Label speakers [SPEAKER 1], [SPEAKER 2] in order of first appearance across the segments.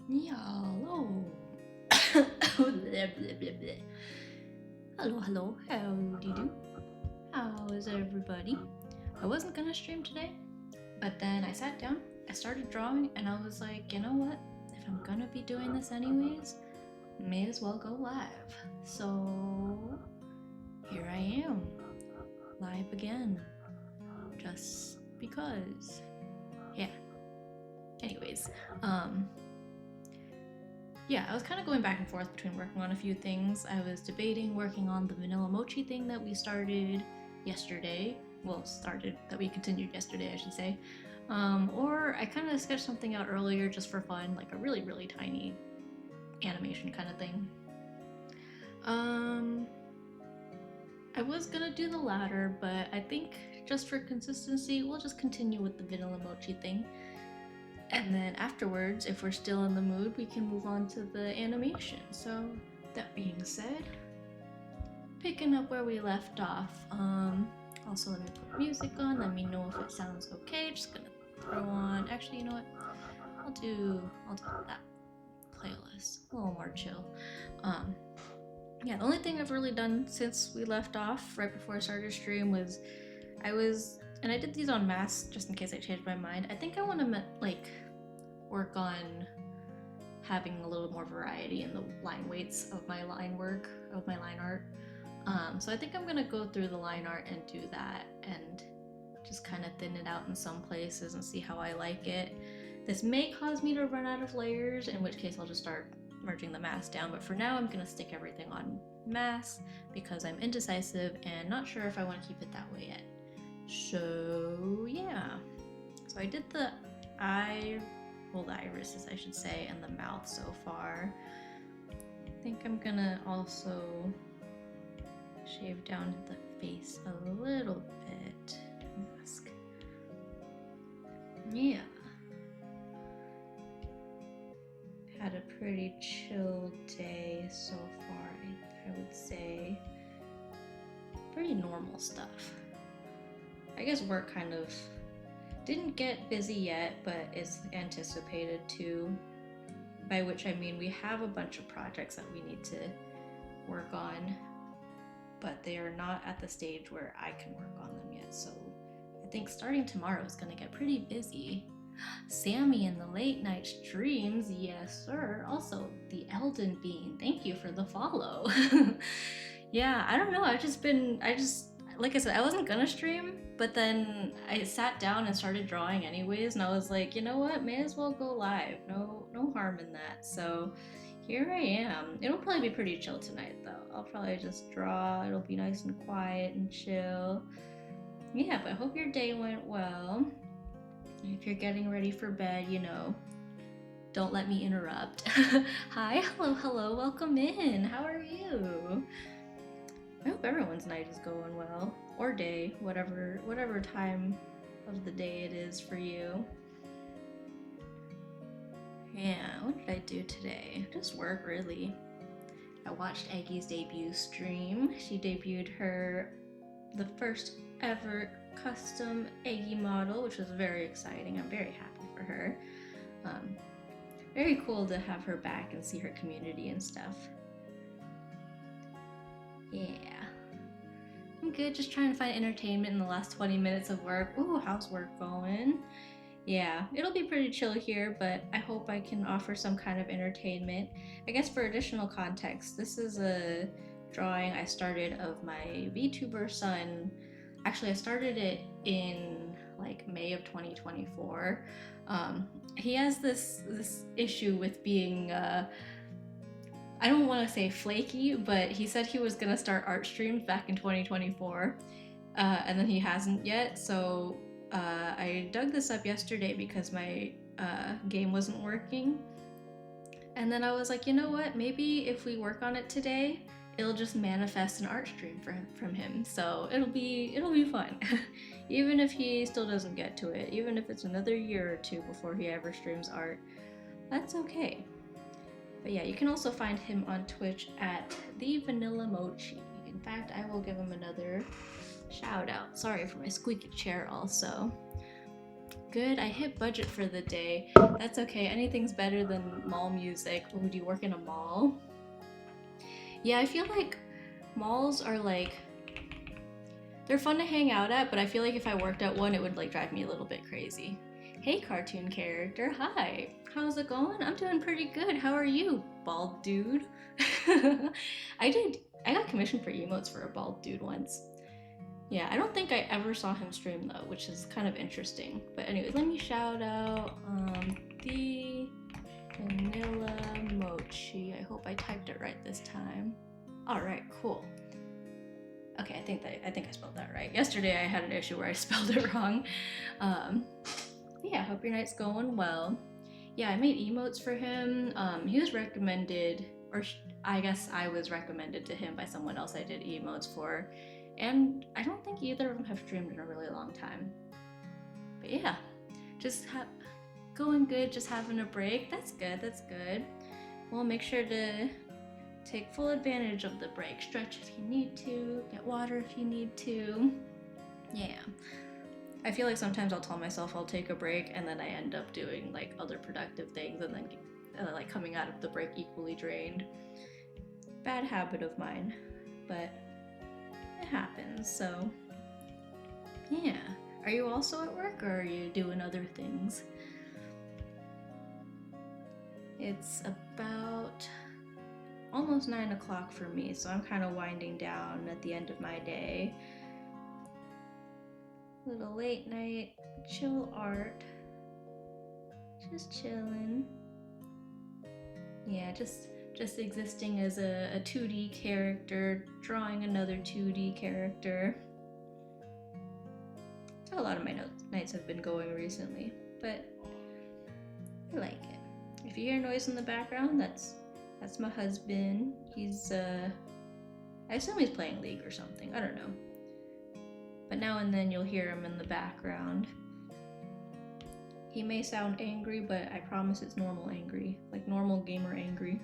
[SPEAKER 1] Hello. Hello. How do you do? How is everybody? I wasn't gonna stream today, but then I sat down, I started drawing, and I was like, you know what? If I'm gonna be doing this anyways, may as well go live. So here I am, live again. Just because. Yeah. Anyways, yeah, I was kind of going back and forth between working on a few things. I was debating working on the vanilla mochi thing that we started yesterday. Well, that we continued yesterday, I should say. Or I kind of sketched something out earlier just for fun, like a really, really tiny animation kind of thing. Um, I was gonna do the latter, but I think just for consistency, we'll just continue with the vanilla mochi thing. And then afterwards, if we're still in the mood, we can move on to the animation. So, that being said, picking up where we left off. Also, let me put music on. Let me know if it sounds okay. Just gonna throw on. Actually, you know what? I'll do that playlist. A little more chill. Yeah, the only thing I've really done since we left off right before I started stream was and I did these on mass just in case I changed my mind. I think I want to work on having a little more variety in the line weights of my line work, of my line art. So I think I'm gonna go through the line art and do that and just kind of thin it out in some places and see how I like it. This may cause me to run out of layers, in which case I'll just start merging the mass down, but for now I'm gonna stick everything on mass because I'm indecisive and not sure if I want to keep it that way yet. So yeah, so I did the irises I should say, and the mouth so far. I think I'm gonna also shave down the face a little bit. Mask. Yeah. Had a pretty chill day so far, I would say. Pretty normal stuff. I guess work kind of didn't get busy yet, but is anticipated to. By which I mean we have a bunch of projects that we need to work on, but they are not at the stage where I can work on them yet. So I think starting tomorrow is going to get pretty busy. Sammy in the late night streams, yes sir. Also, the Elden Bean, thank you for the follow. Yeah, I don't know. Like I said, I wasn't gonna stream, but then I sat down and started drawing anyways, and I was like, you know what, may as well go live. No harm in that. So here I am. It'll probably be pretty chill tonight though. I'll probably just draw. It'll be nice and quiet and chill. Yeah, but I hope your day went well. If you're getting ready for bed, don't let me interrupt. Hi, hello, welcome in. How are you? I hope everyone's night is going well, or day, whatever time of the day it is for you. Yeah, what did I do today? Just work, really. I watched Aggie's debut stream. She debuted the first ever custom Aggie model, which was very exciting. I'm very happy for her. Very cool to have her back and see her community and stuff. Yeah. I'm good, just trying to find entertainment in the last 20 minutes of work. Ooh, how's work going? Yeah, it'll be pretty chill here, but I hope I can offer some kind of entertainment. I guess for additional context, this is a drawing I started of my VTuber son. Actually, I started it in like May of 2024. He has this issue with being I don't want to say flaky, but he said he was gonna start art streams back in 2024, and then he hasn't yet. So I dug this up yesterday because my game wasn't working, and then I was like, you know what? Maybe if we work on it today, it'll just manifest an art stream from him. So it'll be fun, even if he still doesn't get to it. Even if it's another year or two before he ever streams art, that's okay. But yeah, you can also find him on Twitch at the Vanilla Mochi. In fact, I will give him another shout out. Sorry for my squeaky chair also. good. I hit budget for the day. That's okay. Anything's better than mall music. Oh, do you work in a mall? Yeah, I feel like malls are like, they're fun to hang out at, but I feel like if I worked at one, it would like drive me a little bit crazy. Hey, cartoon character. Hi. How's it going? I'm doing pretty good. How are you, bald dude? I got commissioned for emotes for a bald dude once. Yeah, I don't think I ever saw him stream though, which is kind of interesting. But anyways, let me shout out the Vanilla Mochi. I hope I typed it right this time. All right, cool. Okay, I think I spelled that right. Yesterday I had an issue where I spelled it wrong. Yeah, hope your night's going well. Yeah, I made emotes for him. He was recommended, or I guess I was recommended to him by someone else I did emotes for. And I don't think either of them have streamed in a really long time. But yeah, just going good, just having a break. That's good, that's good. Well, make sure to take full advantage of the break. Stretch if you need to, get water if you need to. Yeah. I feel like sometimes I'll tell myself I'll take a break and then I end up doing like other productive things and then like coming out of the break equally drained. Bad habit of mine, but it happens, so yeah. Are you also at work or are you doing other things? It's about almost 9 o'clock for me, so I'm kind of winding down at the end of my day. Little late night chill art. Just chilling. Yeah, just existing as a 2D character, drawing another 2D character. That's how a lot of my nights have been going recently, but I like it. If you hear noise in the background, that's my husband. He's I assume he's playing League or something, I don't know. But now and then you'll hear him in the background. He may sound angry, but I promise it's normal angry, like normal gamer angry.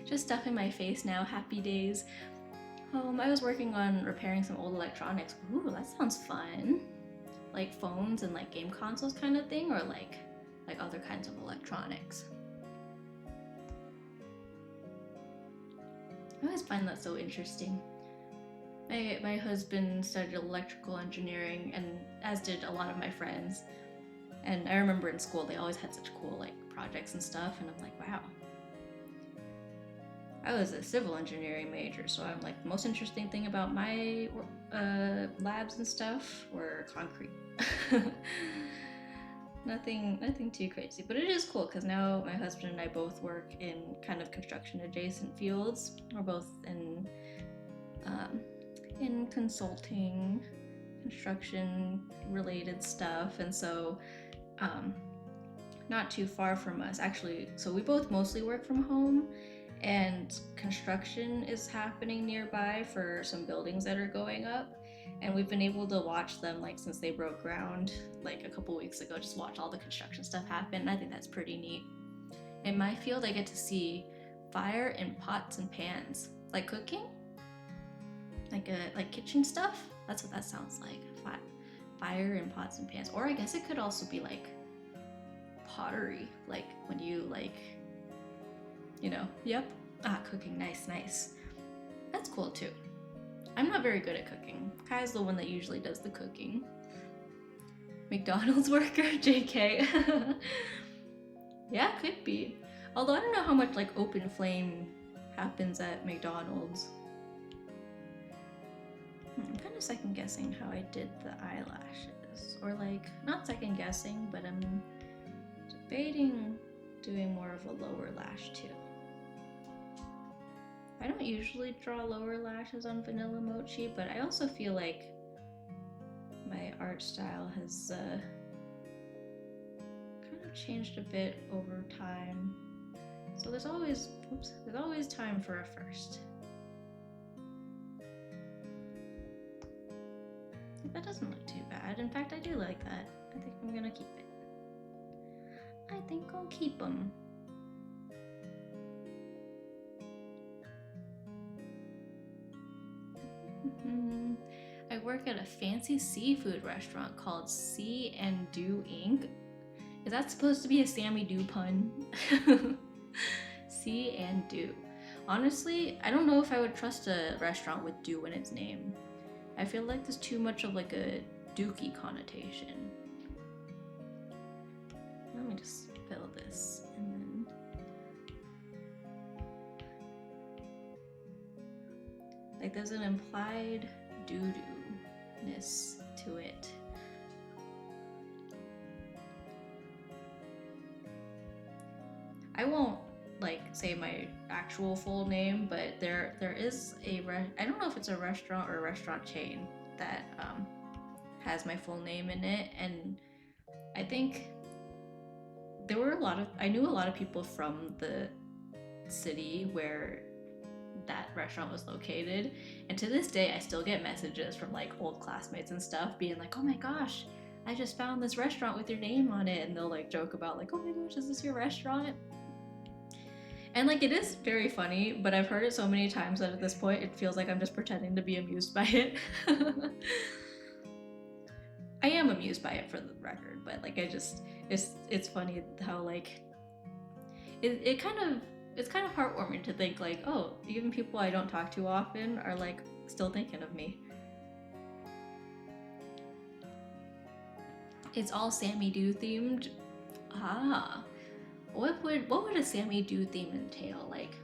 [SPEAKER 1] Just stuff in my face now, happy days. I was working on repairing some old electronics. Ooh, that sounds fun. Like phones and like game consoles kind of thing, or like other kinds of electronics. I always find that so interesting. My husband studied electrical engineering, and as did a lot of my friends. And I remember in school they always had such cool like projects and stuff, and I'm like, wow. I was a civil engineering major, so I'm like, the most interesting thing about my labs and stuff were concrete. Nothing too crazy, but it is cool because now my husband and I both work in kind of construction adjacent fields. We're both in consulting, construction related stuff, and so not too far from us actually. So we both mostly work from home, and construction is happening nearby for some buildings that are going up, and we've been able to watch them like since they broke ground like a couple weeks ago, just watch all the construction stuff happen. I think that's pretty neat. In my field I get to see fire in pots and pans, like cooking, like kitchen stuff. That's what that sounds like. Fire in pots and pans. Or I guess it could also be like pottery, like when you like, you know. Yep. Cooking. Nice. That's cool too. I'm not very good at cooking. Kai's the one that usually does the cooking. McDonald's worker, JK. Yeah, could be. Although I don't know how much like open flame happens at McDonald's. I'm kind of second guessing how I did the eyelashes. Or like, not second guessing, but I'm debating doing more of a lower lash too. I don't usually draw lower lashes on Vanilla Mochi, but I also feel like my art style has kind of changed a bit over time. So there's always time for a first. That doesn't look too bad. In fact, I do like that. I think I'm gonna keep it. I think I'll keep them. I work at a fancy seafood restaurant called Sea and Dew Inc. Is that supposed to be a Sammy Dew pun? Sea and Dew. Honestly, I don't know if I would trust a restaurant with Dew in its name. I feel like there's too much of like a dookie connotation. Let me just fill this and then. Like there's an implied doo-doo-ness to it. I won't like say my actual full name, but there is a I don't know if it's a restaurant or a restaurant chain that has my full name in it, and I think there were I knew a lot of people from the city where that restaurant was located, and to this day I still get messages from like old classmates and stuff being like, oh my gosh, I just found this restaurant with your name on it, and they'll like joke about like, oh my gosh, is this your restaurant? And like it is very funny, but I've heard it so many times that at this point it feels like I'm just pretending to be amused by it. I am amused by it for the record, but like it's funny how like it's kind of heartwarming to think like, oh, even people I don't talk to often are like still thinking of me. It's all Sammy Dew themed. Ah. What would a Sammy Dew theme entail? Like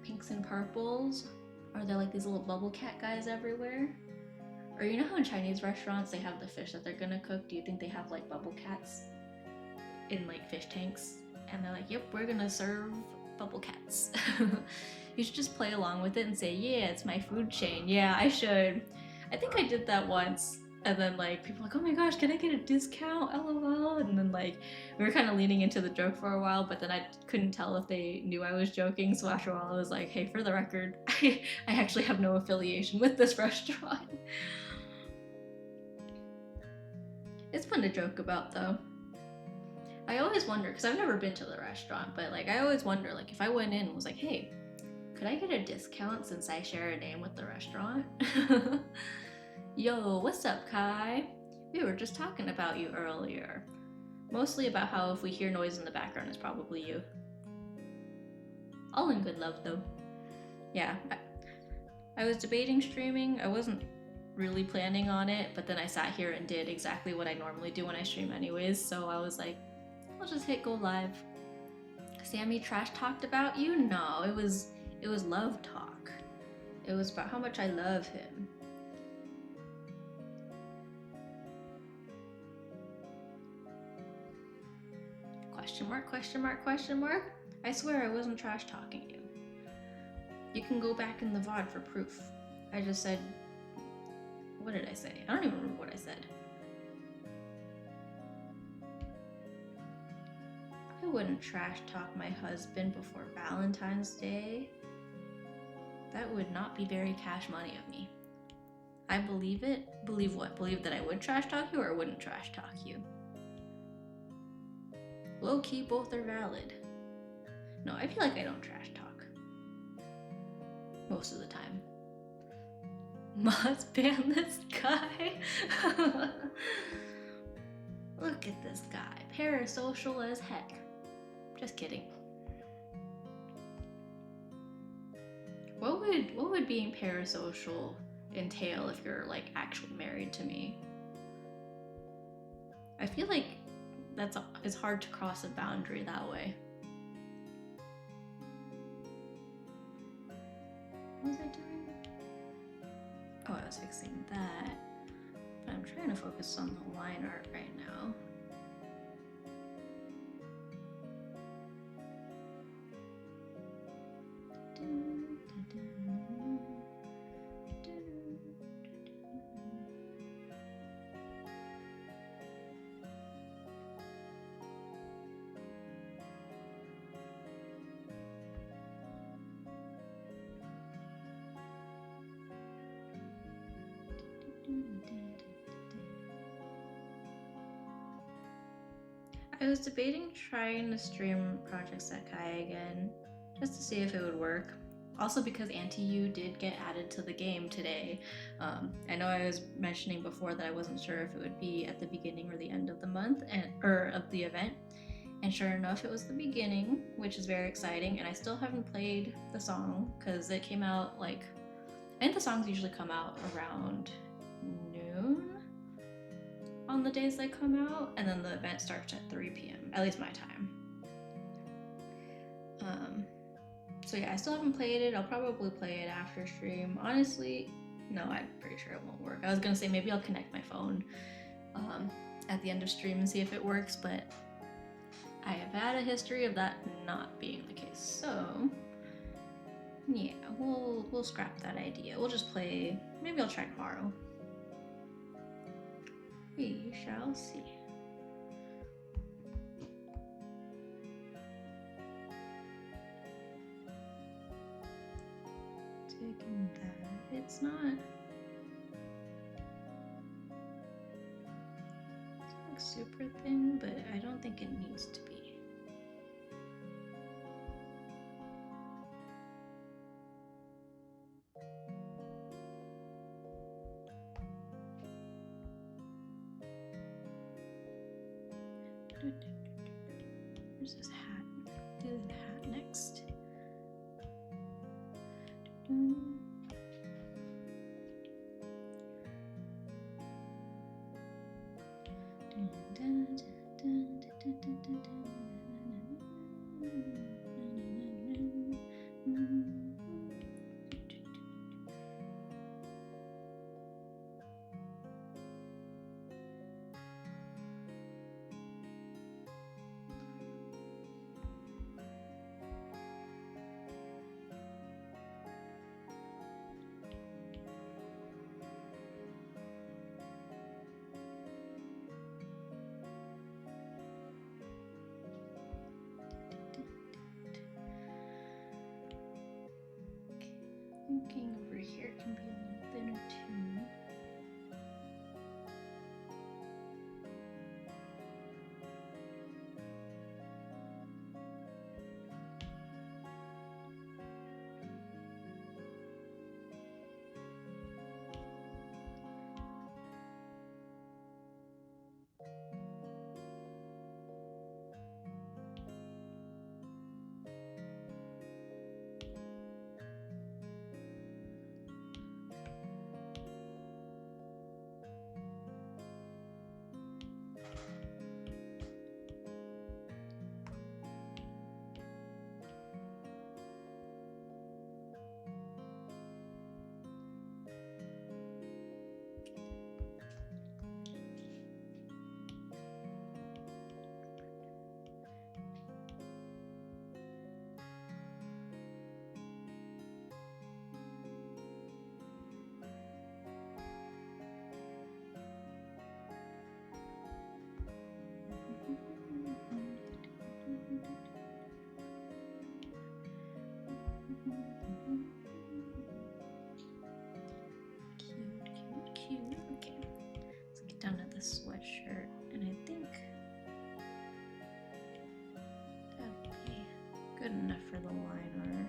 [SPEAKER 1] pinks and purples? Are there like these little bubble cat guys everywhere? Or you know how in Chinese restaurants they have the fish that they're gonna cook? Do you think they have like bubble cats in like fish tanks? And they're like, yep, we're gonna serve bubble cats. You should just play along with it and say, yeah, it's my food chain. Yeah, I should. I think I did that once. And then like people were like, oh my gosh, can I get a discount? LOL. And then like we were kind of leaning into the joke for a while, but then I couldn't tell if they knew I was joking. So after a while I was like, hey, for the record, I actually have no affiliation with this restaurant. It's fun to joke about though. I always wonder, because I've never been to the restaurant, but like I always wonder like if I went in and was like, hey, could I get a discount since I share a name with the restaurant? Yo, what's up, Kai? We were just talking about you earlier. Mostly about how if we hear noise in the background, it's probably you. All in good love, though. Yeah, I was debating streaming. I wasn't really planning on it, but then I sat here and did exactly what I normally do when I stream anyways, so I was like, I'll just hit go live. Sammy trash talked about you? No, it was love talk. It was about how much I love him. Question mark, question mark, question mark? I swear I wasn't trash talking you. You can go back in the VOD for proof. I just said, what did I say? I don't even remember what I said. I wouldn't trash talk my husband before Valentine's Day. That would not be very cash money of me. I believe it. Believe what? Believe that I would trash talk you or wouldn't trash talk you? Low-key, both are valid. No, I feel like I don't trash talk. Most of the time. Must ban this guy. Look at this guy. Parasocial as heck. Just kidding. What would being parasocial entail if you're like actually married to me? I feel like it's hard to cross a boundary that way. What was I doing? Oh, I was fixing that. But I'm trying to focus on the line art right now. I was debating trying to stream Project Sekai again, just to see if it would work. Also because Anti-U did get added to the game today. I know I was mentioning before that I wasn't sure if it would be at the beginning or the end of the month or of the event. And sure enough, it was the beginning, which is very exciting. And I still haven't played the song because it came out I think the songs usually come out around noon on the days they come out, and then the event starts at 3 p.m., at least my time. So yeah, I still haven't played it. I'll probably play it after stream. Honestly, no, I'm pretty sure it won't work. I was gonna say maybe I'll connect my phone at the end of stream and see if it works, but I have had a history of that not being the case. So yeah, we'll scrap that idea. We'll just play. Maybe I'll try tomorrow. We shall see. Taking that. It's not super thin, but I don't think it needs to be. Where's this hat? Do the hat next. Thinking over here can be a little thinner too. Cute. Okay, let's get down to this sweatshirt, and I think that'd be good enough for the line art.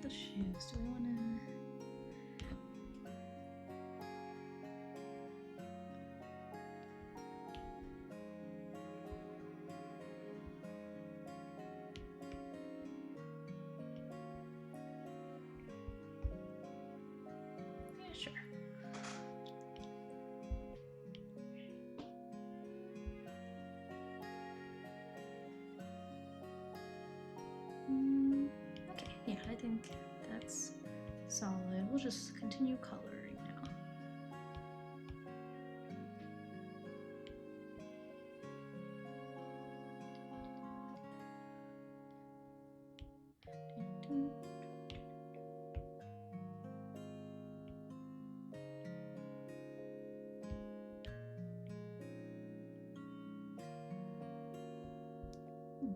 [SPEAKER 1] The shoes, do we want to... Yeah, sure. think that's solid. We'll just continue coloring now.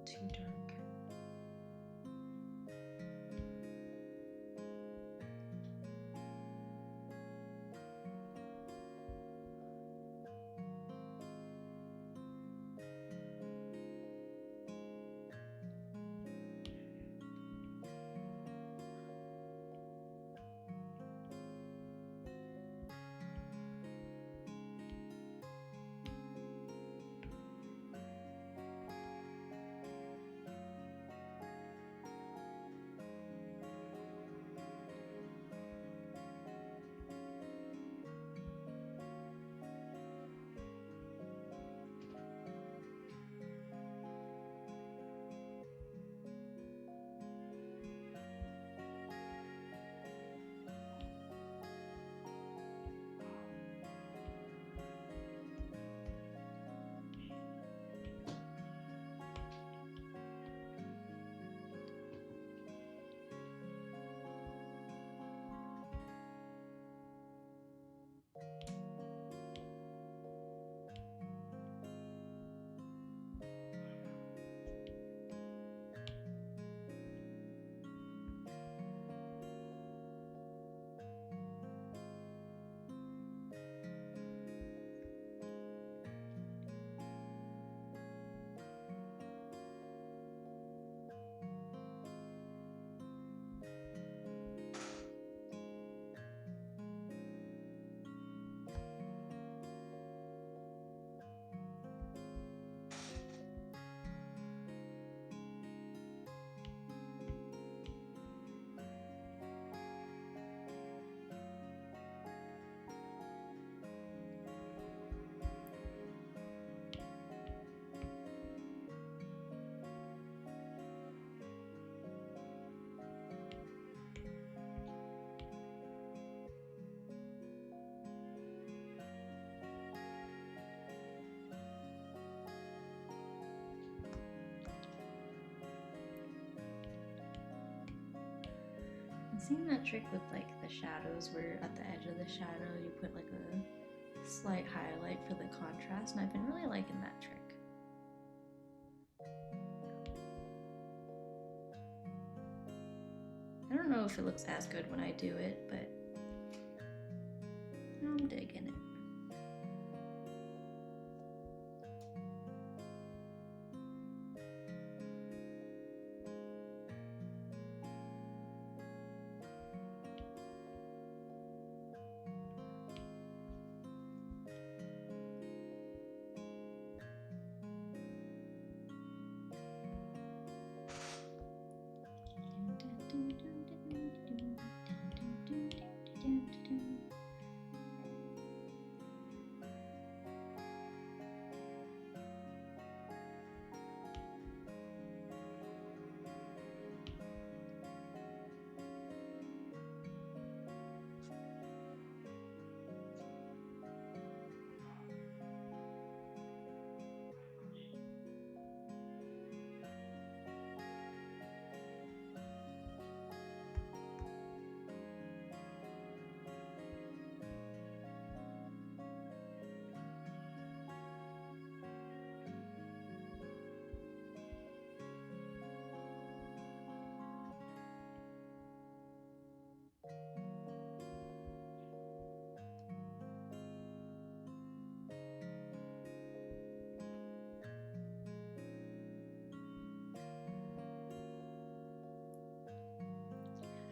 [SPEAKER 1] Too dark. I've seen that trick with like the shadows where at the edge of the shadow you put like a slight highlight for the contrast, and I've been really liking that trick. I don't know if it looks as good when I do it, but I'm digging it.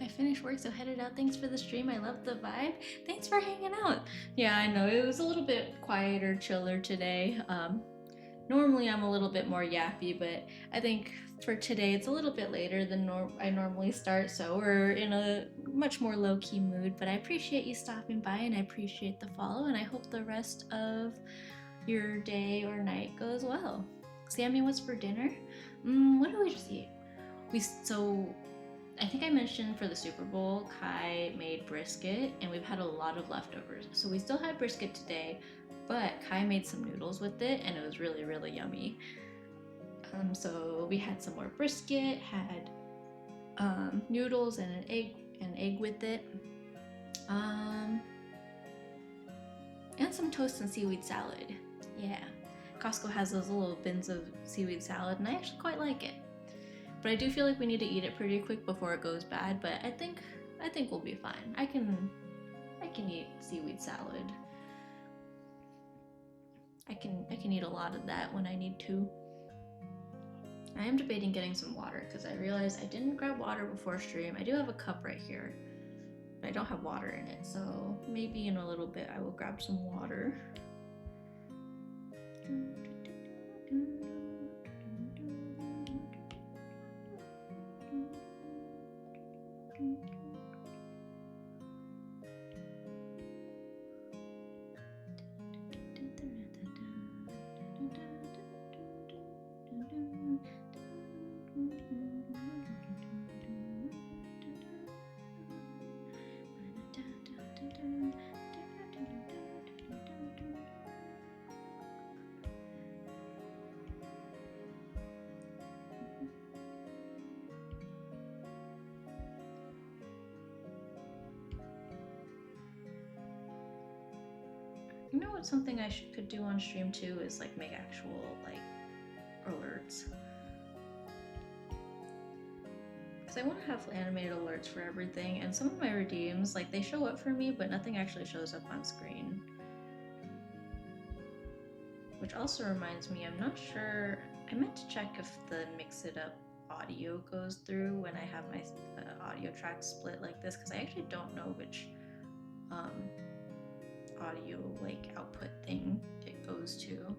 [SPEAKER 1] I finished work, so headed out. Thanks for the stream. I love the vibe. Thanks for hanging out. Yeah, I know it was a little bit quieter, chiller today. Normally I'm a little bit more yappy, but I think for today it's a little bit later than I normally start, so we're in a much more low-key mood. But I appreciate you stopping by, and I appreciate the follow, and I hope the rest of your day or night goes well. Sammy, what's for dinner? What do we just eat? I think I mentioned for the Super Bowl, Kai made brisket, and we've had a lot of leftovers. So we still had brisket today, but Kai made some noodles with it, and it was really, really yummy. So we had some more brisket, had noodles and an egg with it, and some toast and seaweed salad. Yeah, Costco has those little bins of seaweed salad, and I actually quite like it. But I do feel like we need to eat it pretty quick before it goes bad. But I think we'll be fine. I can eat seaweed salad. I can eat a lot of that when I need to. I am debating getting some water because I realized I didn't grab water before stream. I do have a cup right here, but I don't have water in it. So maybe in a little bit I will grab some water. You know what? Something I could do on stream too is like make actual like alerts. Because I want to have animated alerts for everything, and some of my redeems, like they show up for me, but nothing actually shows up on screen. Which also reminds me, I'm not sure, I meant to check if the Mix It Up audio goes through when I have my audio tracks split like this, because I actually don't know which audio like output thing it goes to.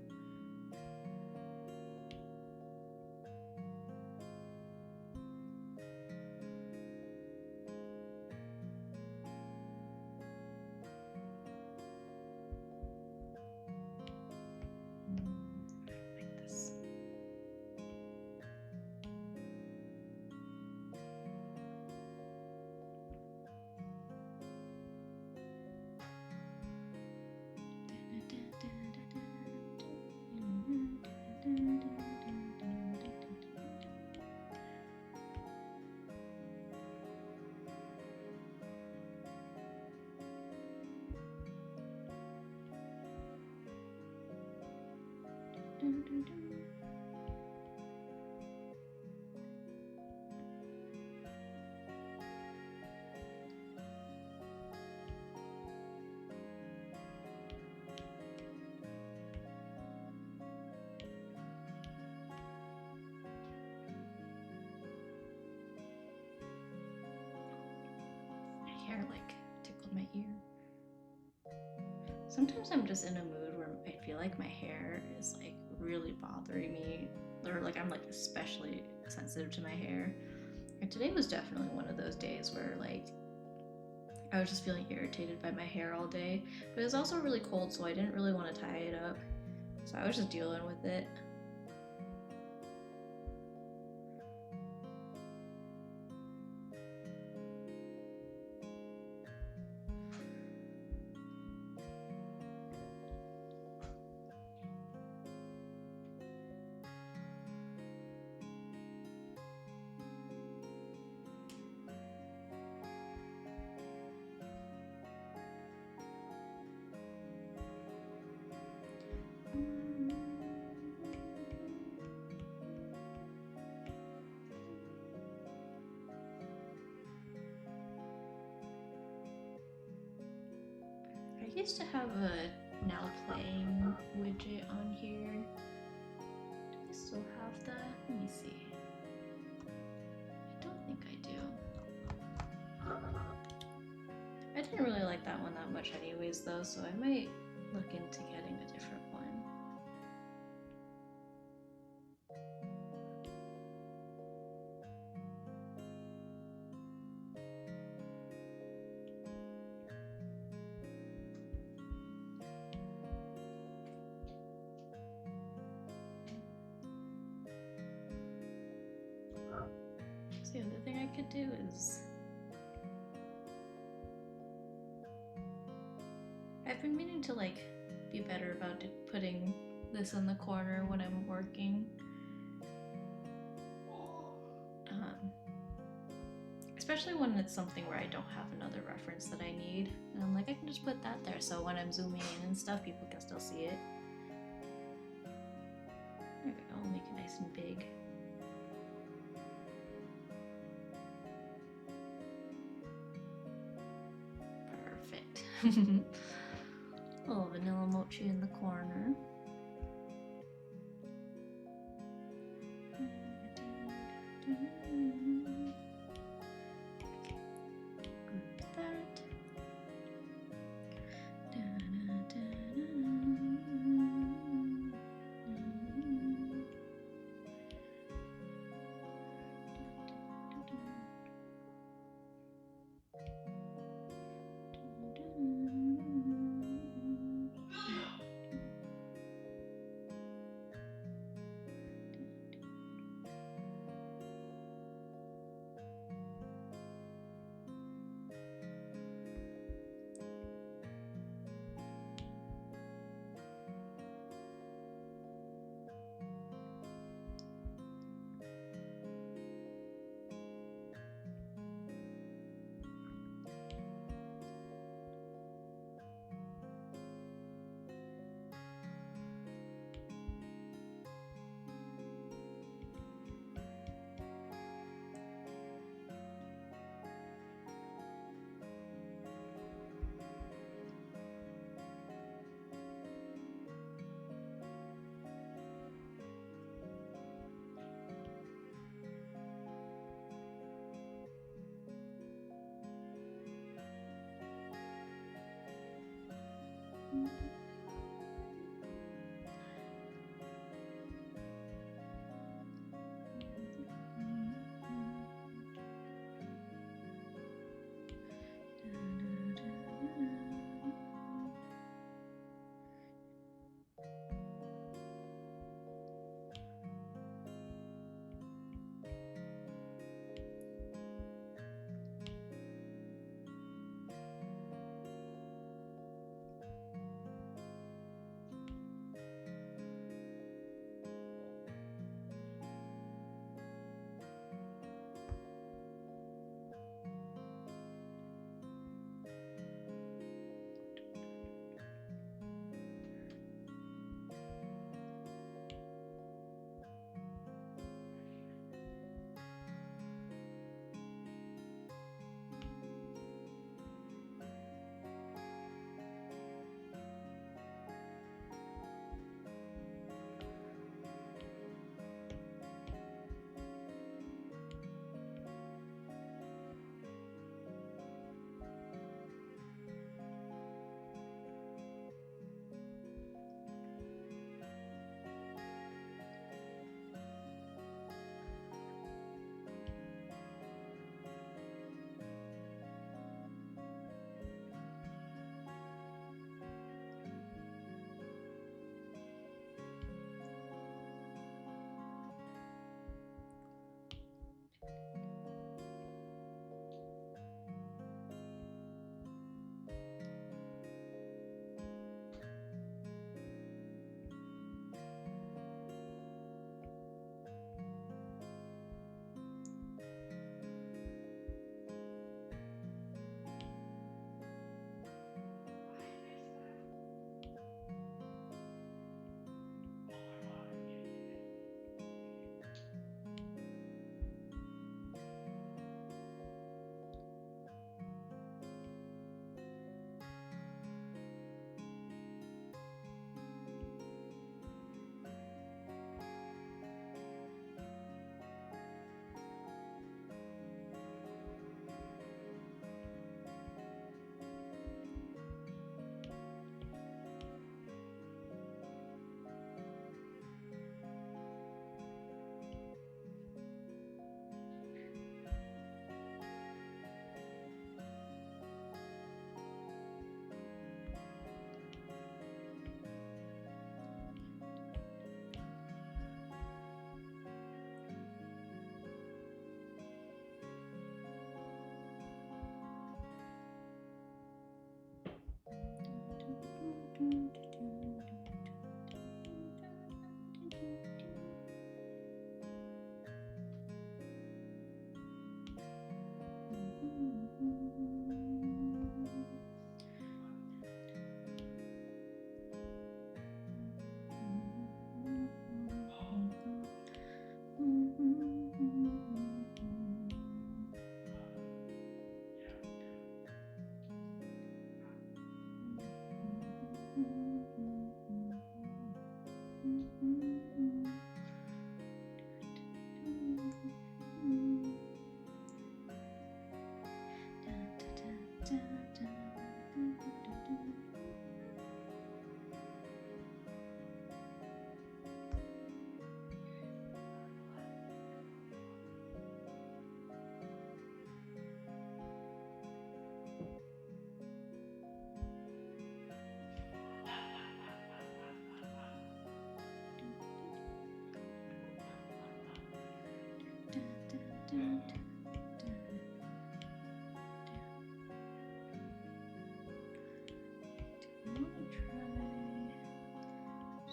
[SPEAKER 1] Like this. Hair like tickled my ear. Sometimes I'm just in a mood where I feel like my hair is like really bothering me, or like I'm like especially sensitive to my hair. And today was definitely one of those days where like I was just feeling irritated by my hair all day. But it was also really cold, so I didn't really want to tie it up. So I was just dealing with it. I used to have a now playing widget on here. Do I still have that? Let me see. I don't think I do. I didn't really like that one that much anyways though, so I might look into getting a different one. The other thing I could do is I've been meaning to like be better about putting this in the corner when I'm working. Especially when it's something where I don't have another reference that I need. And I'm like, I can just put that there so when I'm zooming in and stuff, people can still see it. There we go, I'll make it nice and big. Perfect. Little vanilla mochi in the corner.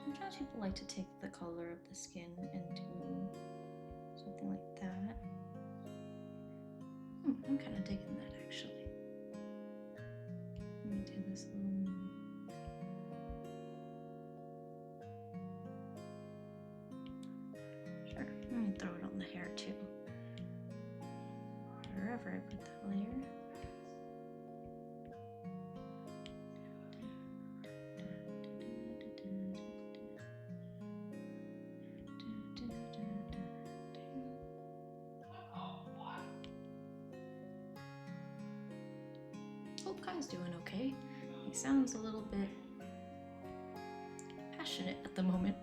[SPEAKER 1] Sometimes people like to take the color of the skin and do something like that. I'm kind of digging that actually. Let me do this little. Sure, I'm gonna throw it on the hair too. Wherever I put that layer. Hope Kai's doing okay. He sounds a little bit passionate at the moment.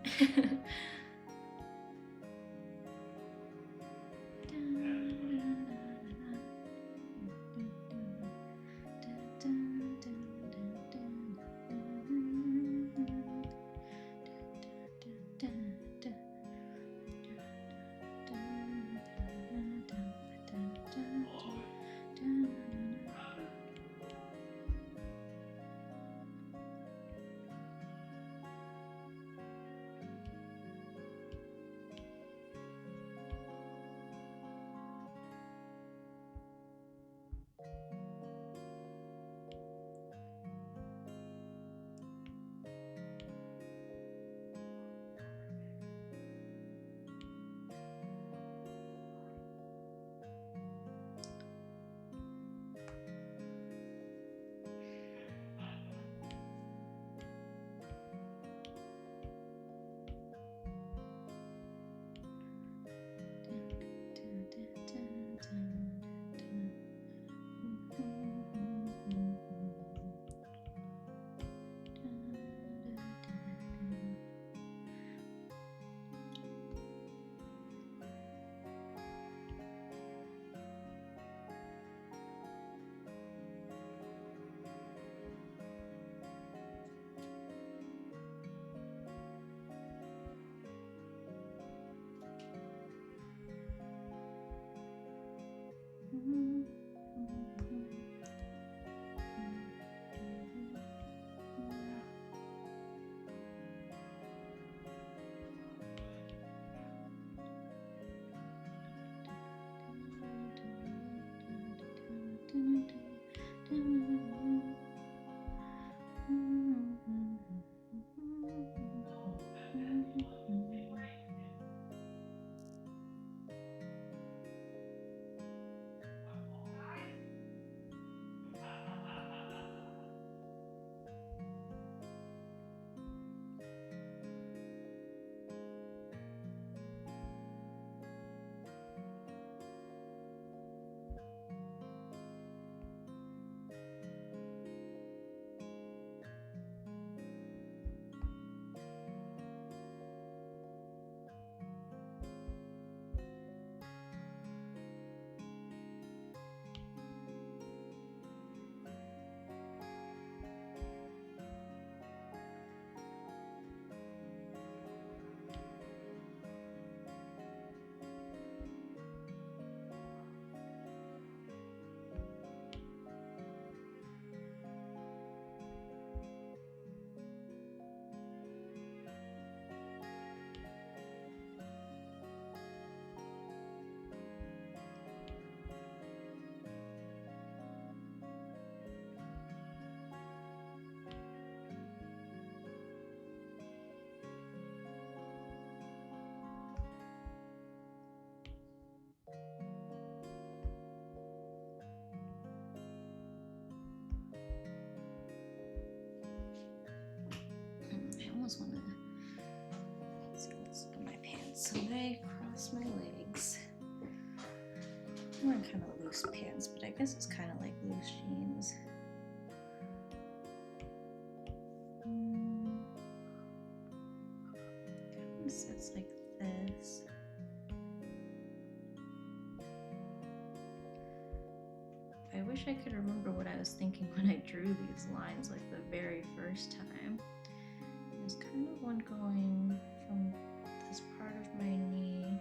[SPEAKER 1] I almost want to. Let's look at my pants. So I cross my legs. I'm wearing kind of loose pants, but I guess it's kind of like loose jeans. Kind of sits like this. I wish I could remember what I was thinking when I drew these lines like the very first time. There's kind of one going from this part of my knee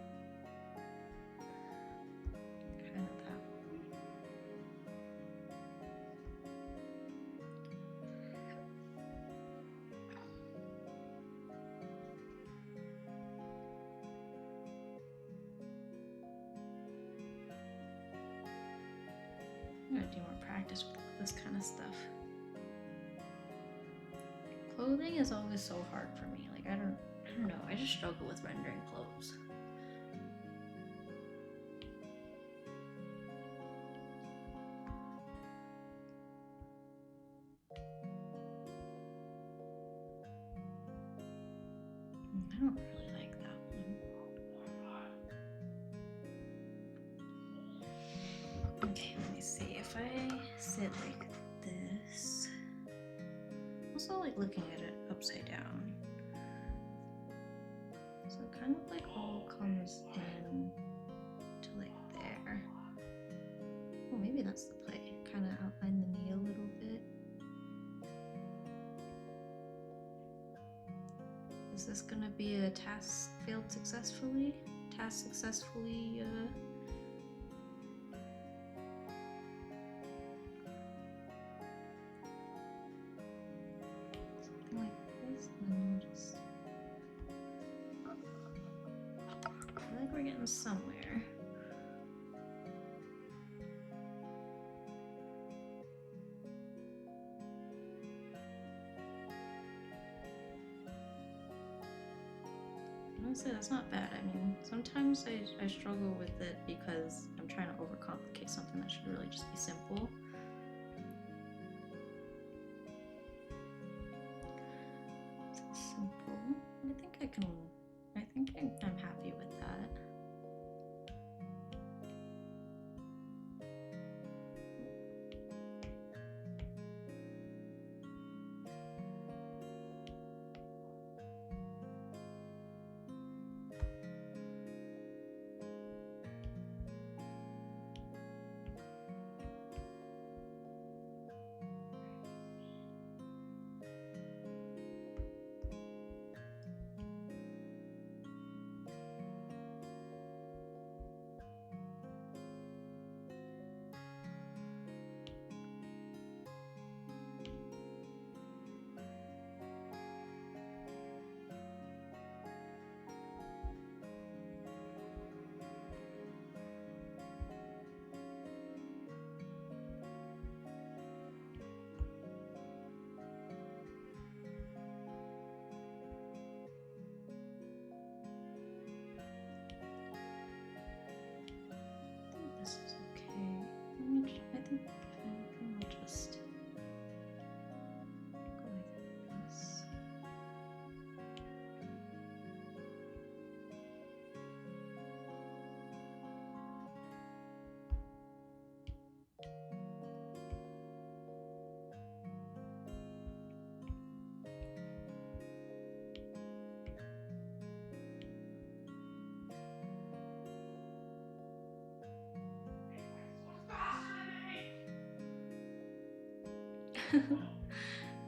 [SPEAKER 1] I'm gonna do more practice with this kind of stuff. Clothing is always so hard for me. Like I don't know. I just struggle with rendering clothes. I don't really like that one. Okay, let me see. If I sit like this, also like looking at it upside down. So it kind of like all comes in to like there. Oh, maybe that's the play. Kind of outline the knee a little bit. Is this gonna be a task failed successfully? Task successfully, something like this? And then we'll just... I feel like we're getting somewhere. Honestly, that's not bad. I mean, sometimes I struggle with it because I'm trying to overcomplicate something that should really just be simple. It's simple. I think I'm happy with that. This is okay. I think we'll just go like this.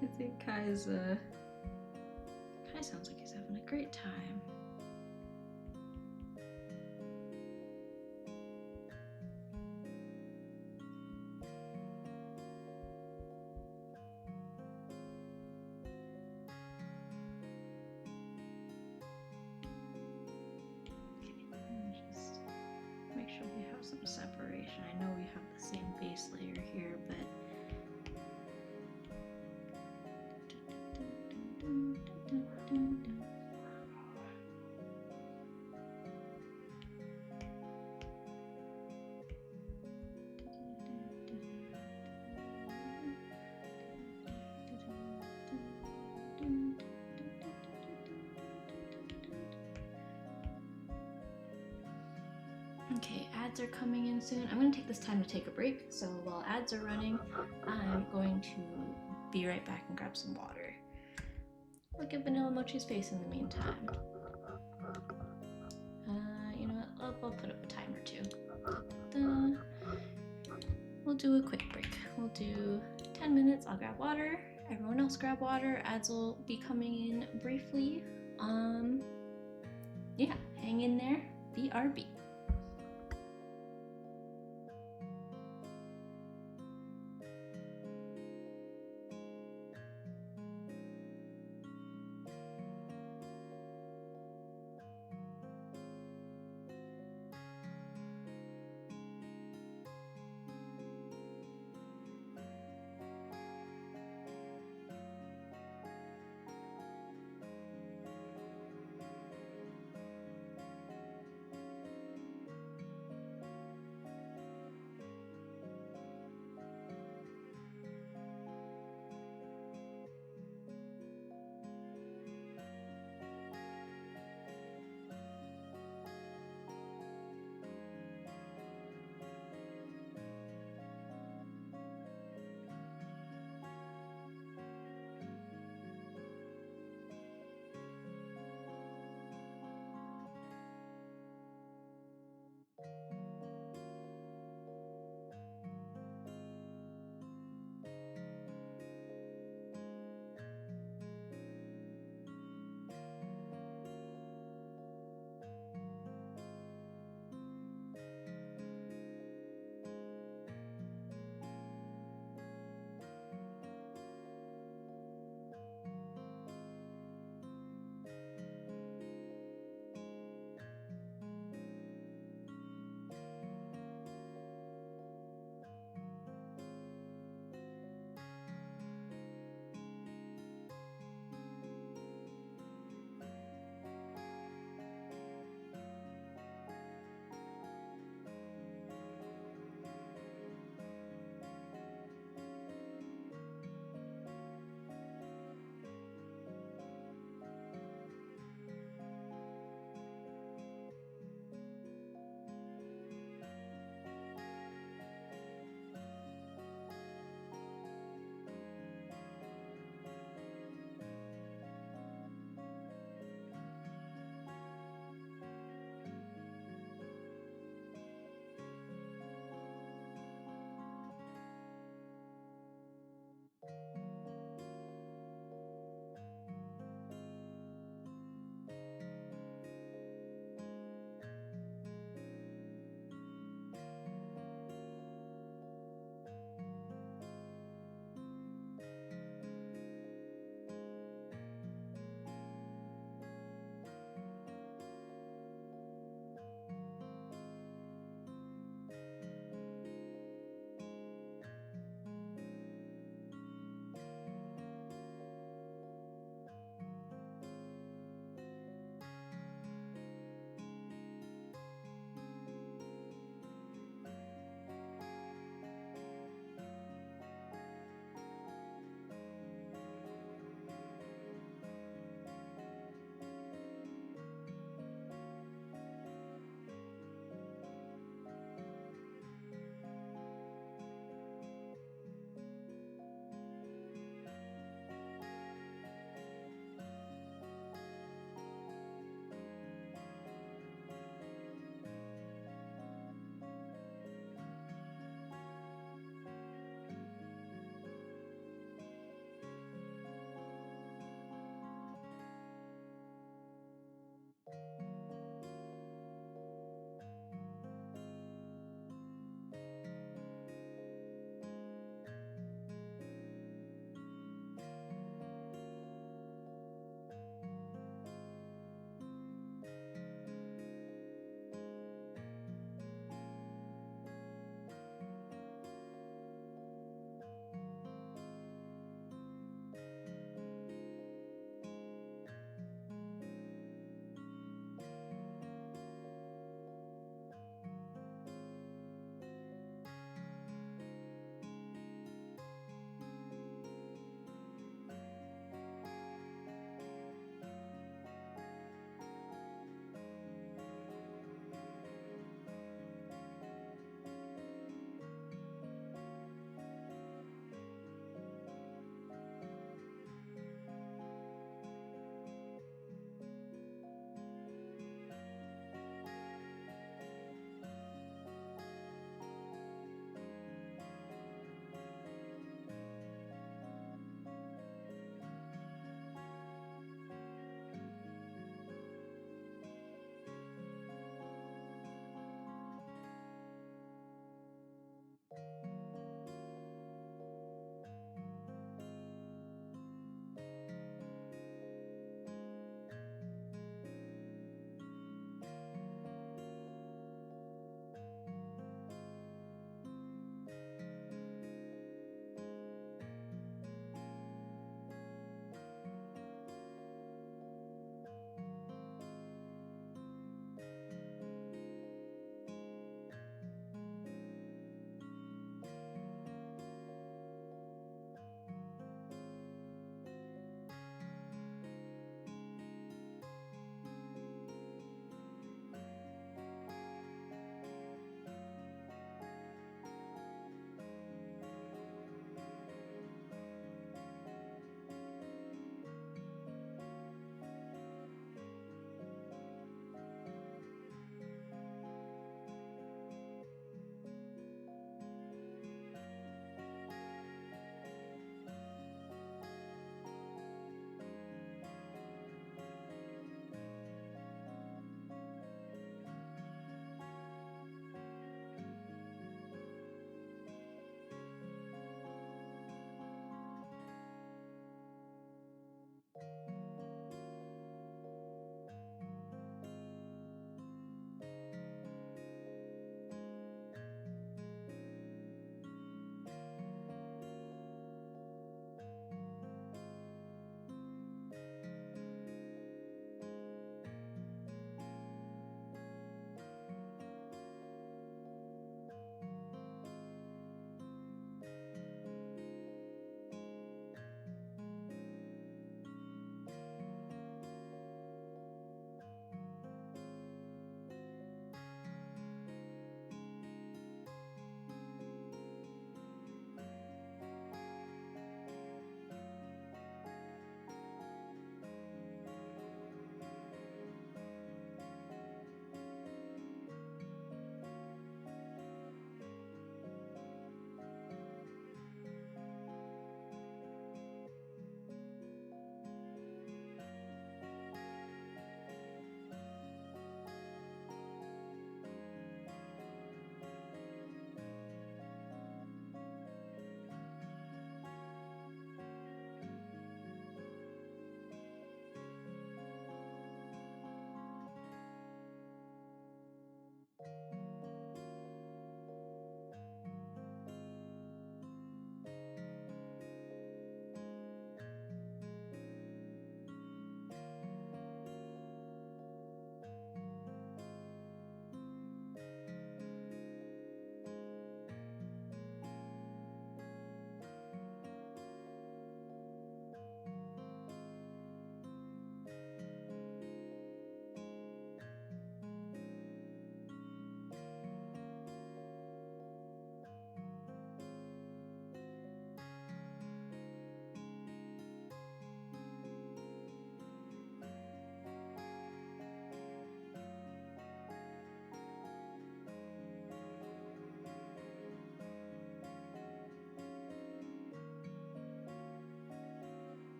[SPEAKER 1] I think Kai sounds like he's having a great time. Okay, just make sure we have some separation. I know we have the same base layer here, but okay, ads are coming in soon. I'm going to take this time to take a break. So while ads are running, I'm going to be right back and grab some water. Look at Vanilla Mochi's face in the meantime. You know what? I'll put up a timer too. We'll do a quick break. We'll do 10 minutes. I'll grab water. Everyone else grab water. Ads will be coming in briefly. Yeah, hang in there. BRB.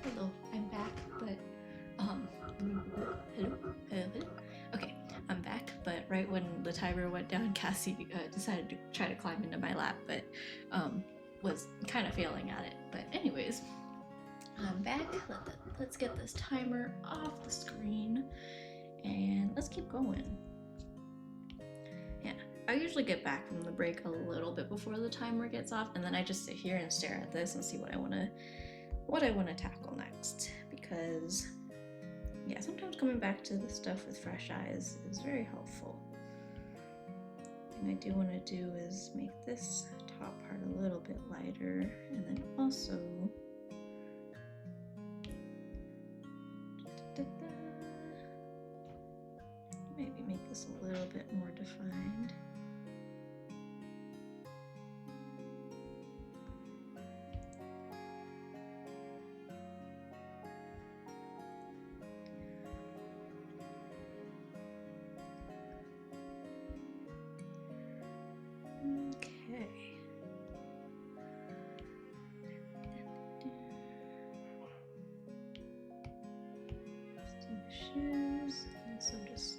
[SPEAKER 1] Hello, I'm back, but hello. Okay, I'm back, but right when the timer went down, Cassie decided to try to climb into my lap, but was kind of failing at it. But anyways, I'm back. Let's get this timer off the screen, and let's keep going. Yeah, I usually get back from the break a little bit before the timer gets off, and then I just sit here and stare at this and see what I want to tackle next, because yeah, sometimes coming back to the stuff with fresh eyes is very helpful. The thing I do want to do is make this top part a little bit lighter, and then also maybe make this a little bit more defined. Okay. Shoes. So just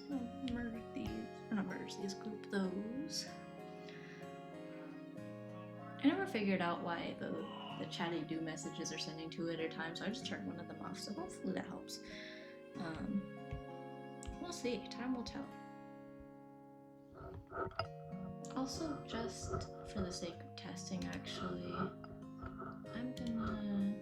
[SPEAKER 1] merge these, or not merge these, group those. I never figured out why the chatty do messages are sending two at a time, so I just turned one of them off, so hopefully that helps. We'll see, time will tell. Also, just for the sake of testing, actually, I'm gonna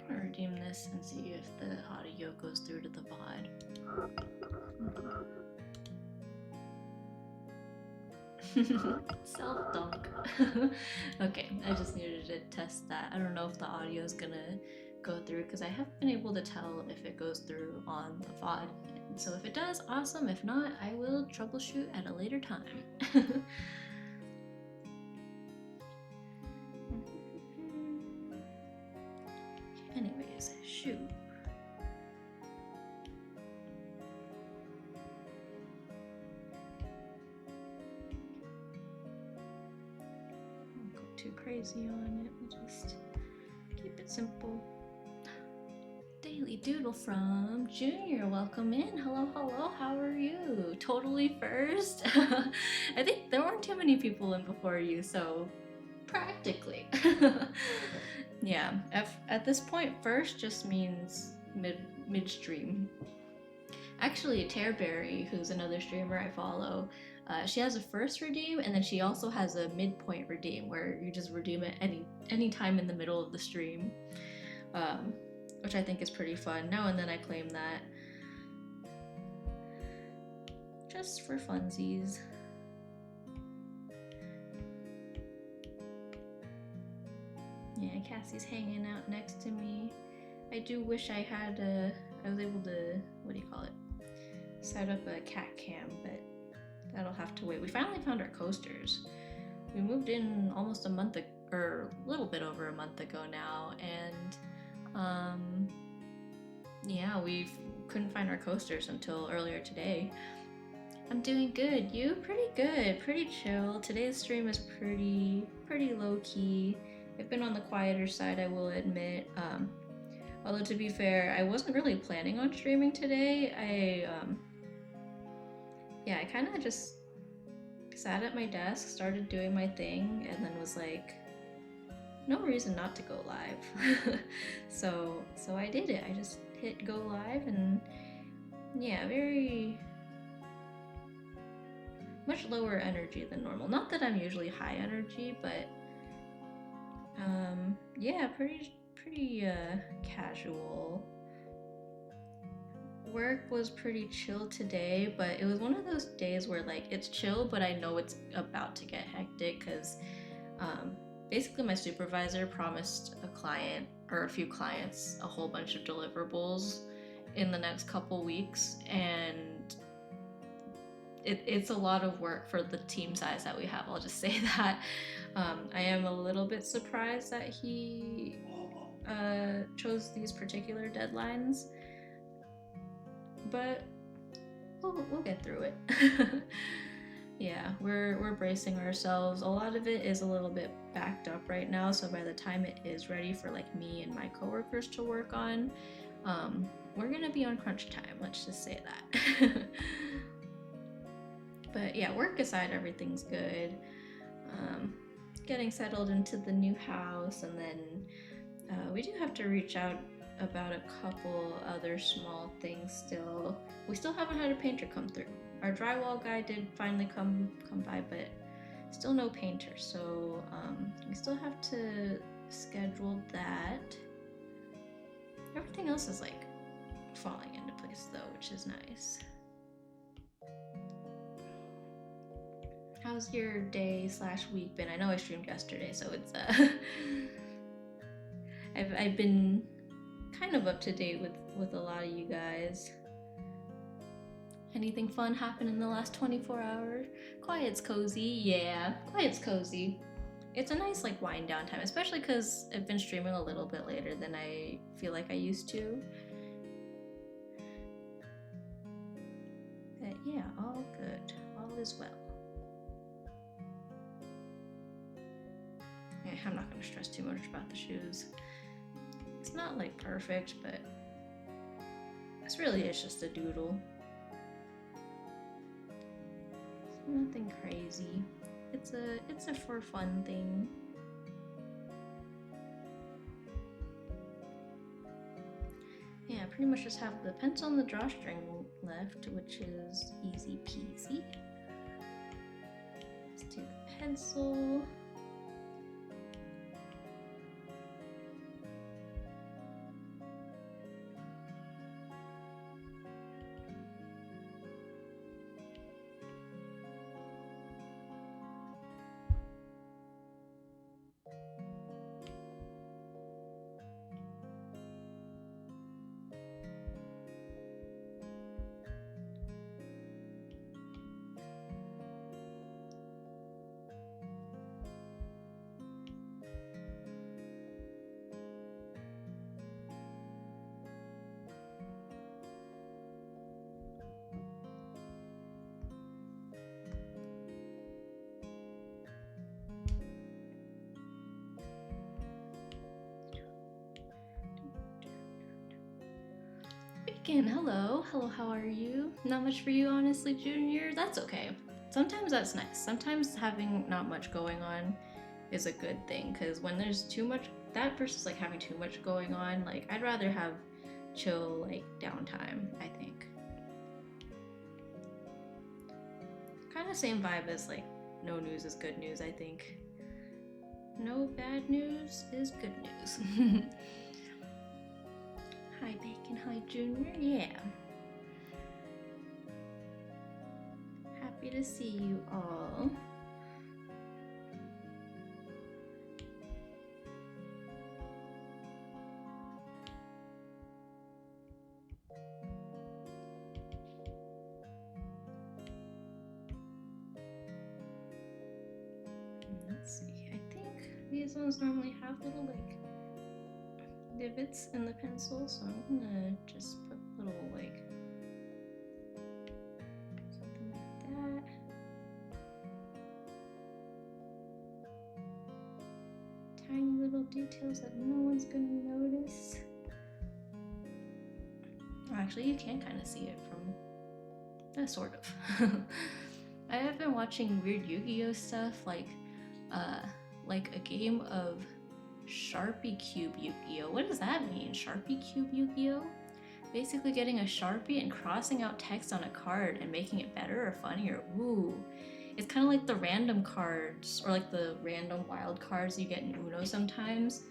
[SPEAKER 1] redeem this and see if the audio goes through to the VOD. Self-dunk. Okay, I just needed to test that. I don't know if the audio is gonna go through, because I haven't been able to tell if it goes through on the VOD. And so if it does, awesome. If not, I will troubleshoot at a later time. Anyways, shoot. Don't go too crazy on it. We'll just keep it simple. Daily Doodle from Junior, welcome in. Hello, how are you? Totally first. I think there weren't too many people in before you, so practically. Yeah, at this point, first just means midstream. Actually, Tearberry, who's another streamer I follow, she has a first redeem, and then she also has a midpoint redeem where you just redeem it any time in the middle of the stream, which I think is pretty fun. Now and then I claim that just for funsies. Yeah, Cassie's hanging out next to me. I do wish I was able to, what do you call it, set up a cat cam, but that'll have to wait. We finally found our coasters. We moved in almost a month ago, or a little bit over a month ago now, and yeah, we couldn't find our coasters until earlier today. I'm doing good. You? Pretty good. Pretty chill. Today's stream is pretty low-key. I've been on the quieter side, I will admit. Although to be fair, I wasn't really planning on streaming today. I kind of just sat at my desk, started doing my thing, and then was like, no reason not to go live. so I did it. I just hit go live, and yeah, very much lower energy than normal. Not that I'm usually high energy, but yeah, pretty casual. Work was pretty chill today, but it was one of those days where like it's chill, but I know it's about to get hectic, because basically my supervisor promised a client or a few clients a whole bunch of deliverables in the next couple weeks, and it's a lot of work for the team size that we have, I'll just say that. I am a little bit surprised that he chose these particular deadlines, but we'll get through it. Yeah, we're bracing ourselves. A lot of it is a little bit backed up right now, so by the time it is ready for like me and my coworkers to work on, we're gonna be on crunch time. Let's just say that. But yeah, work aside, everything's good. Getting settled into the new house, and then we do have to reach out about a couple other small things still. We still haven't had a painter come through. Our drywall guy did finally come by, but still no painter. So we still have to schedule that. Everything else is like falling into place though, which is nice. How's your day/week been? I know I streamed yesterday, so it's I've been kind of up to date with a lot of you guys. Anything fun happened in the last 24 hours? Quiet's cozy, yeah. Quiet's cozy. It's a nice like wind down time, especially because I've been streaming a little bit later than I feel like I used to. But yeah, all good. All is well. Yeah, I'm not going to stress too much about the shoes. It's not like perfect, but this really is just a doodle. It's nothing crazy. It's a for fun thing. Yeah, I pretty much just have the pencil and the drawstring left, which is easy peasy. Let's do the pencil. Again, hello, how are you? Not much for you, honestly, Junior. That's okay. Sometimes that's nice. Sometimes having not much going on is a good thing, because when there's too much, that versus like having too much going on, like I'd rather have chill, like downtime, I think. Kind of same vibe as like no news is good news, I think. No bad news is good news. Hi, Bacon. Hi, Junior. Yeah. Happy to see you all. Let's see. I think these ones normally have little like divots in the pencil, so I'm gonna just put little like something like that. Tiny little details that no one's gonna notice. Actually, you can kind of see it from sort of. I have been watching weird Yu-Gi-Oh stuff, like a game of Sharpie Cube Yu-Gi-Oh. What does that mean? Sharpie Cube Yu-Gi-Oh? Basically getting a Sharpie and crossing out text on a card and making it better or funnier. Ooh. It's kind of like the random cards, or like the random wild cards you get in Uno sometimes.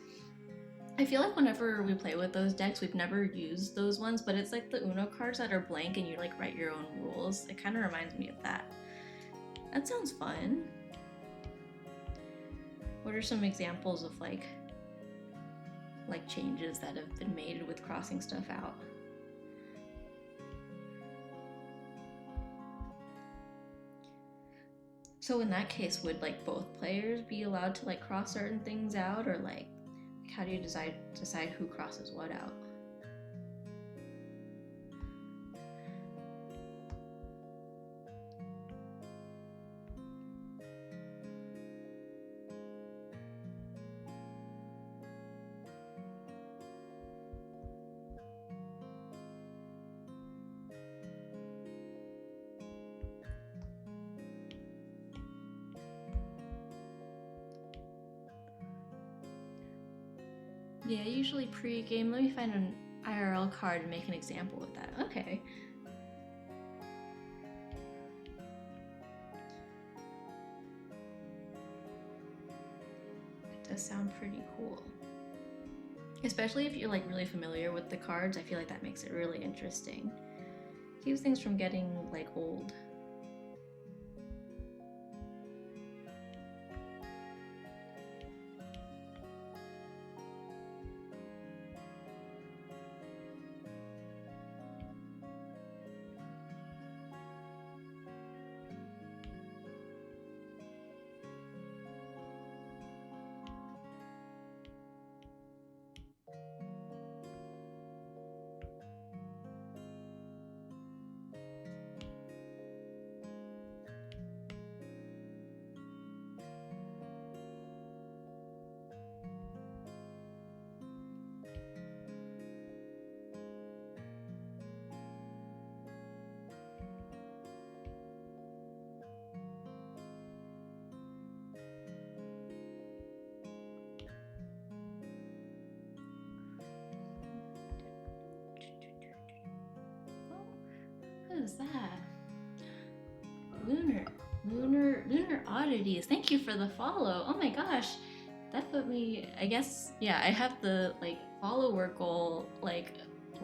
[SPEAKER 1] I feel like whenever we play with those decks, we've never used those ones, but it's like the Uno cards that are blank and you like write your own rules. It kind of reminds me of that. That sounds fun. What are some examples of like changes that have been made with crossing stuff out? So in that case, would like both players be allowed to like cross certain things out, or like how do you decide who crosses what out? Yeah, usually pre-game. Let me find an IRL card and make an example with that. Okay. It does sound pretty cool. Especially if you're like really familiar with the cards, I feel like that makes it really interesting. Keeps things from getting like old. What is that? Lunar Oddities. Thank you for the follow. Oh my gosh. That put me, I guess, yeah, I have the like follower goal, like,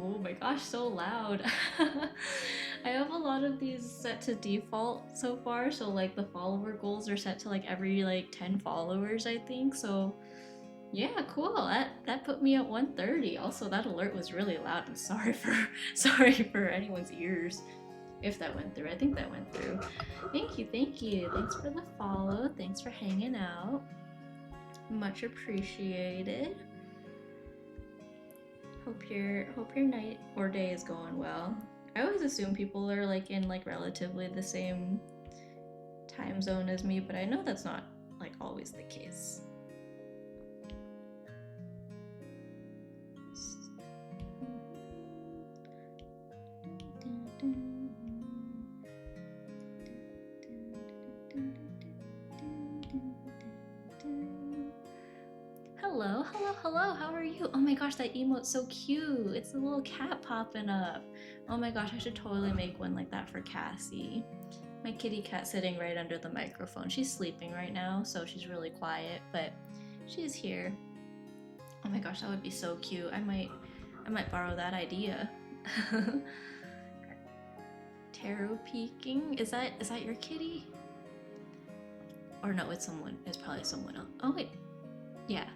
[SPEAKER 1] oh my gosh, so loud. I have a lot of these set to default so far, so like the follower goals are set to like every like 10 followers, I think. So yeah, cool. That put me at 130. Also, that alert was really loud. I'm sorry for sorry for anyone's ears if that went through. I think that went through. Thank you, thank you. Thanks for the follow. Thanks for hanging out. Much appreciated. Hope your night or day is going well. I always assume people are like in like relatively the same time zone as me, but I know that's not like always the case. Hello, hello, hello, how are you? Oh my gosh, that emote's so cute. It's a little cat popping up. Oh my gosh, I should totally make one like that for Cassie. My kitty cat sitting right under the microphone. She's sleeping right now, so she's really quiet, but she's here. Oh my gosh, that would be so cute. I might borrow that idea. Tarot peeking? Is that your kitty? Or no, it's probably someone else. Oh wait. Yeah.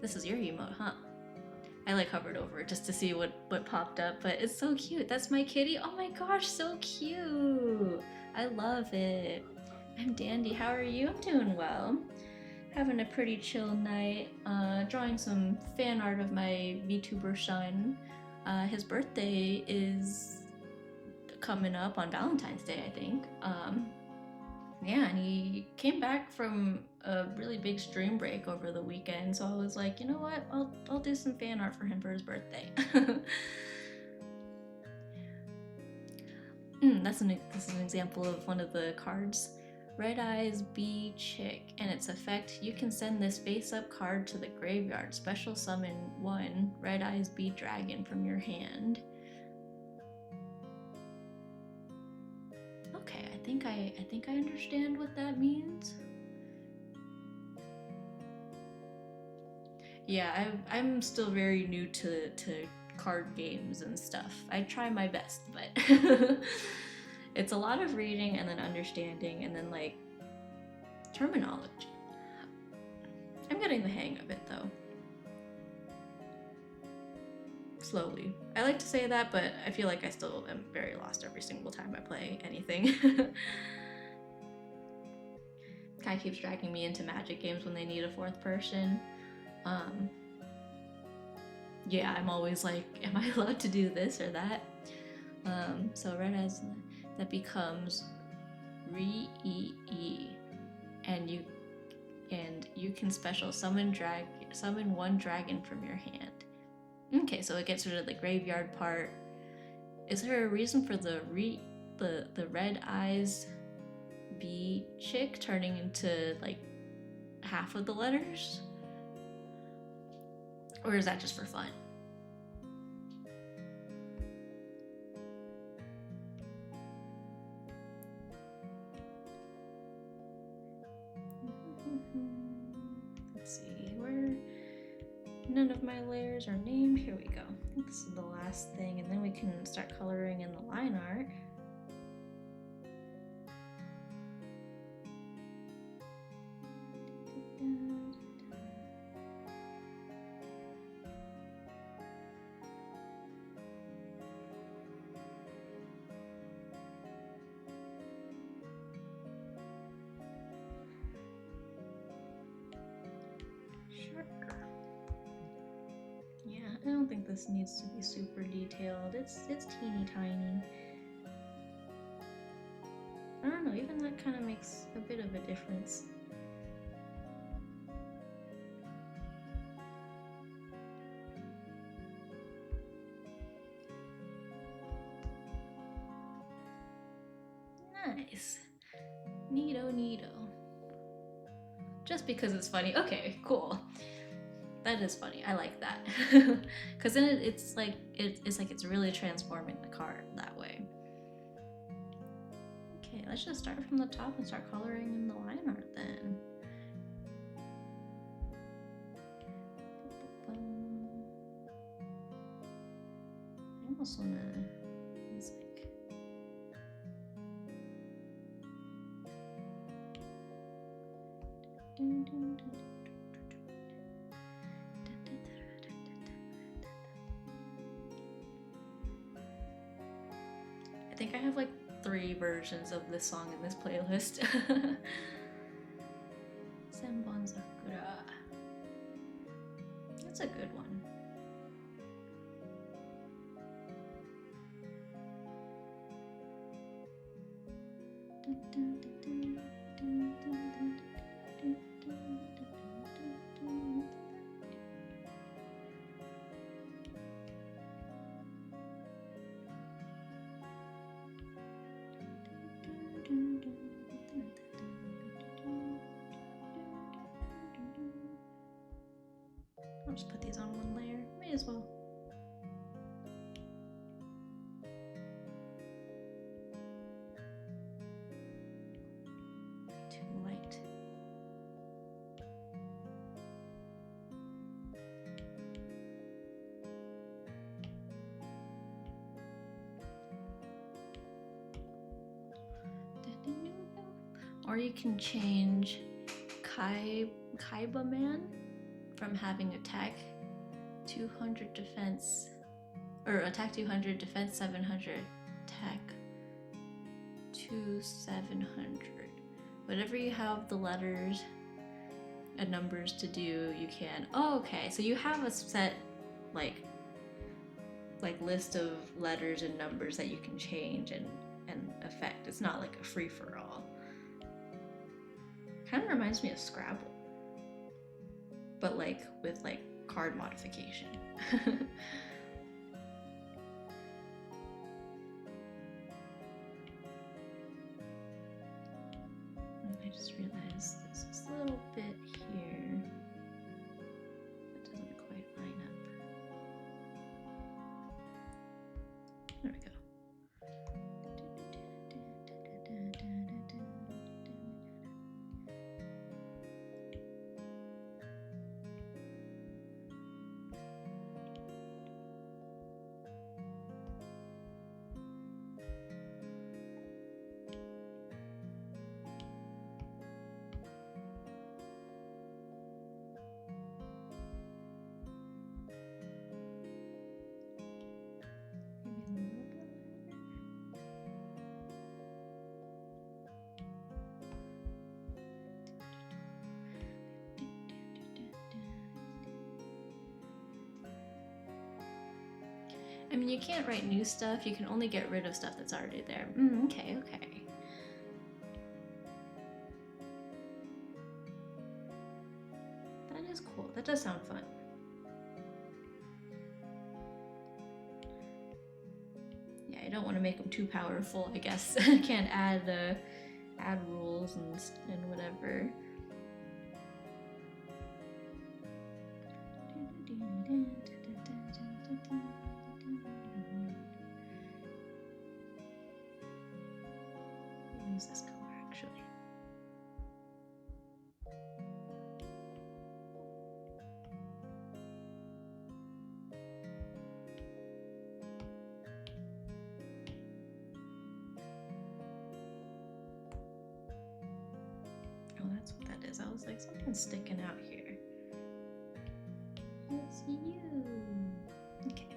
[SPEAKER 1] This is your emote, huh? I like hovered over it just to see what popped up, but it's so cute. That's my kitty. Oh my gosh, so cute. I love it. I'm Dandy. How are you? I'm doing well. Having a pretty chill night. Drawing some fan art of my VTuber son. His birthday is coming up on Valentine's Day, I think. Yeah, and he came back from a really big stream break over the weekend, so I was like, you know what, I'll do some fan art for him for his birthday. This is an example of one of the cards. Red Eyes Bee Chick, and its effect, you can send this face-up card to the graveyard. Special summon 1 Red Eyes Bee Dragon from your hand. Okay, I think I understand what that means. Yeah, I'm still very new to card games and stuff. I try my best, but it's a lot of reading and then understanding and then like terminology. I'm getting the hang of it though. Slowly. I like to say that, but I feel like I still am very lost every single time I play anything. Kai keeps dragging me into Magic games when they need a 4th person. Yeah, I'm always like, am I allowed to do this or that? So Red Eyes, that becomes Re-E-E, and you can special summon 1 dragon from your hand. Okay, so it gets rid of the graveyard part. Is there a reason for the Red Eyes Bee Chick turning into like half of the letters? Or is that just for fun? Let's see, where none of my layers are named. Here we go. This is the last thing, and then we can start coloring in the line art. Yeah, I don't think this needs to be super detailed. It's teeny tiny. I don't know, even that kind of makes a bit of a difference. Nice. Neato, neato. Just because it's funny. Okay, cool. That is funny. I like that. Because then it's like it's really transforming the card that way. Okay, let's just start from the top and start coloring in the line art then. I almost want to use like I think I have like 3 versions of this song in this playlist. Senbon Sakura. That's a good one. I'll just put these on one layer. May as well. Too light. Or you can change Kaiba Man from having attack 200 defense, or attack 200, defense 700, attack 700. Whatever you have the letters and numbers to do, you can. Oh, okay, so you have a set like list of letters and numbers that you can change and affect. It's not like a free-for-all. Kind of reminds me of Scrabble, but like with like card modification. I just realized there's this little bit here that doesn't quite line up. There we go. I mean, you can't write new stuff, you can only get rid of stuff that's already there. Okay. That is cool. That does sound fun. Yeah, I don't want to make them too powerful, I guess. I can't add rules and whatever. use this color actually. Oh, that's what that is. I was like, something's sticking out here. It's you. Okay.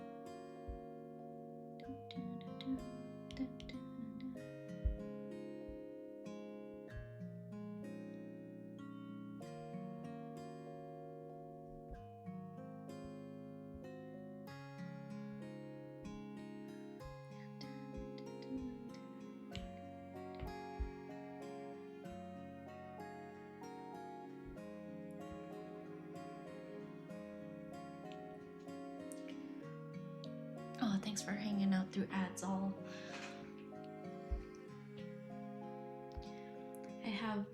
[SPEAKER 1] Oh, thanks for hanging out through ads all.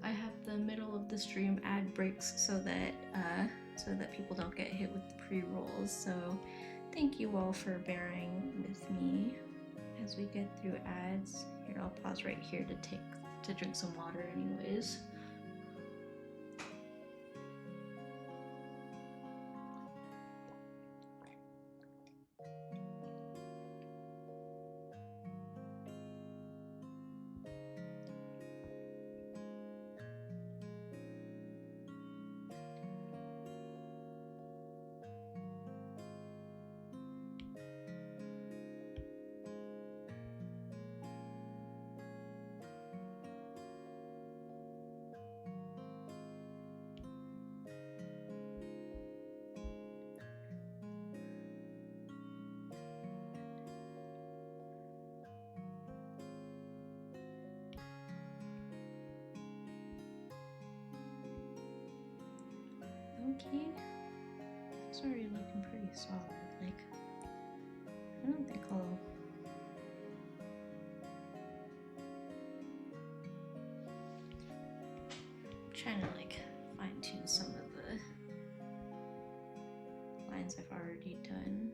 [SPEAKER 1] I have the middle of the stream ad breaks so that people don't get hit with the pre-rolls. So thank you all for bearing with me as we get through ads. Here, I'll pause right here to drink some water anyways. Okay, it's already looking pretty solid. Like, I don't think I'll. I'm trying to like fine tune some of the lines I've already done.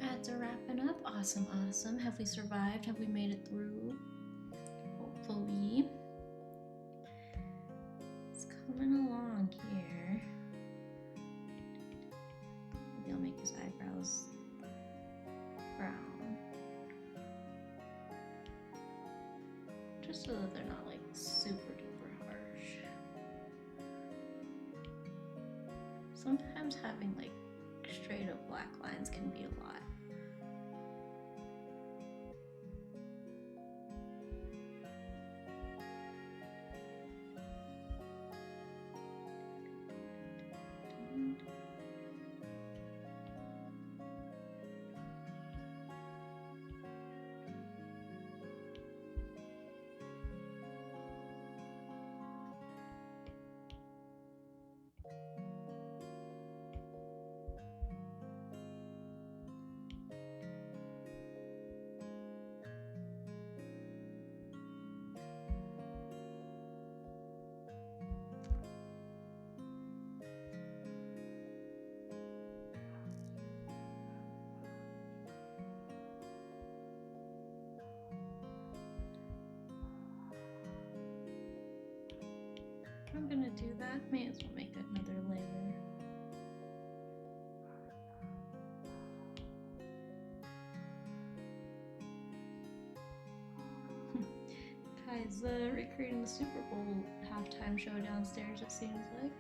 [SPEAKER 1] Ads are wrapping up. Awesome, awesome. Have we survived? Have we made it through? Hopefully. It's coming along here. Maybe I'll make his eyebrows brown. Just so that they're not like super duper harsh. Sometimes having like straight up black lines can be a lot. I'm gonna do that. May as well make another layer. Kai's recreating the Super Bowl halftime show downstairs, it seems like.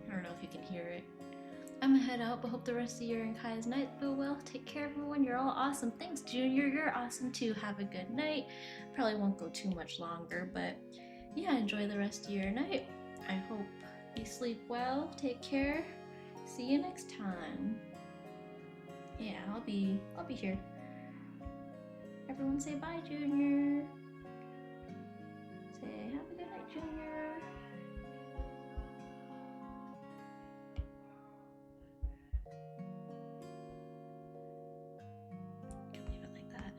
[SPEAKER 1] I don't know if you can hear it. I'm gonna head out, but hope the rest of your and Kai's night go well. Take care, everyone. You're all awesome. Thanks, Junior. You're awesome too. Have a good night. Probably won't go too much longer, but yeah, enjoy the rest of your night. I hope you sleep well. Take care. See you next time. Yeah, I'll be here. Everyone say bye, Junior. Say have a good night, Junior. Can leave it like that.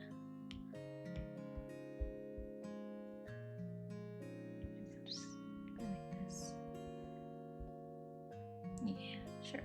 [SPEAKER 1] Maybe I'll just go like this. Yeah, sure.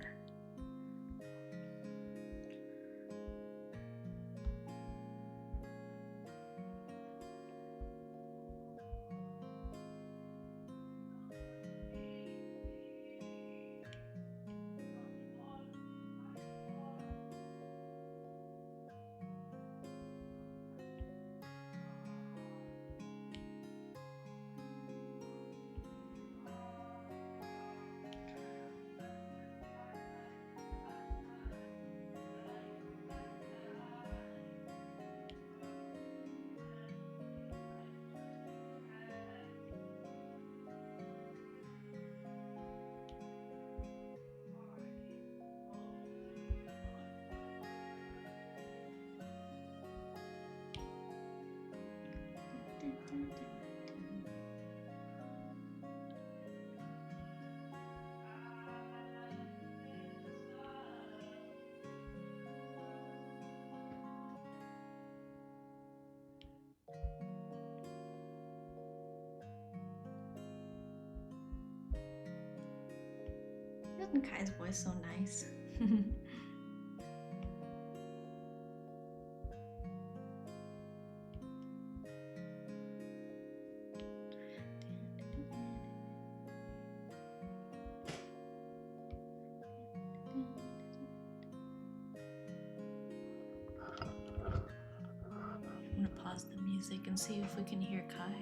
[SPEAKER 1] Isn't Kai's voice so nice? I'm gonna pause the music and see if we can hear Kai.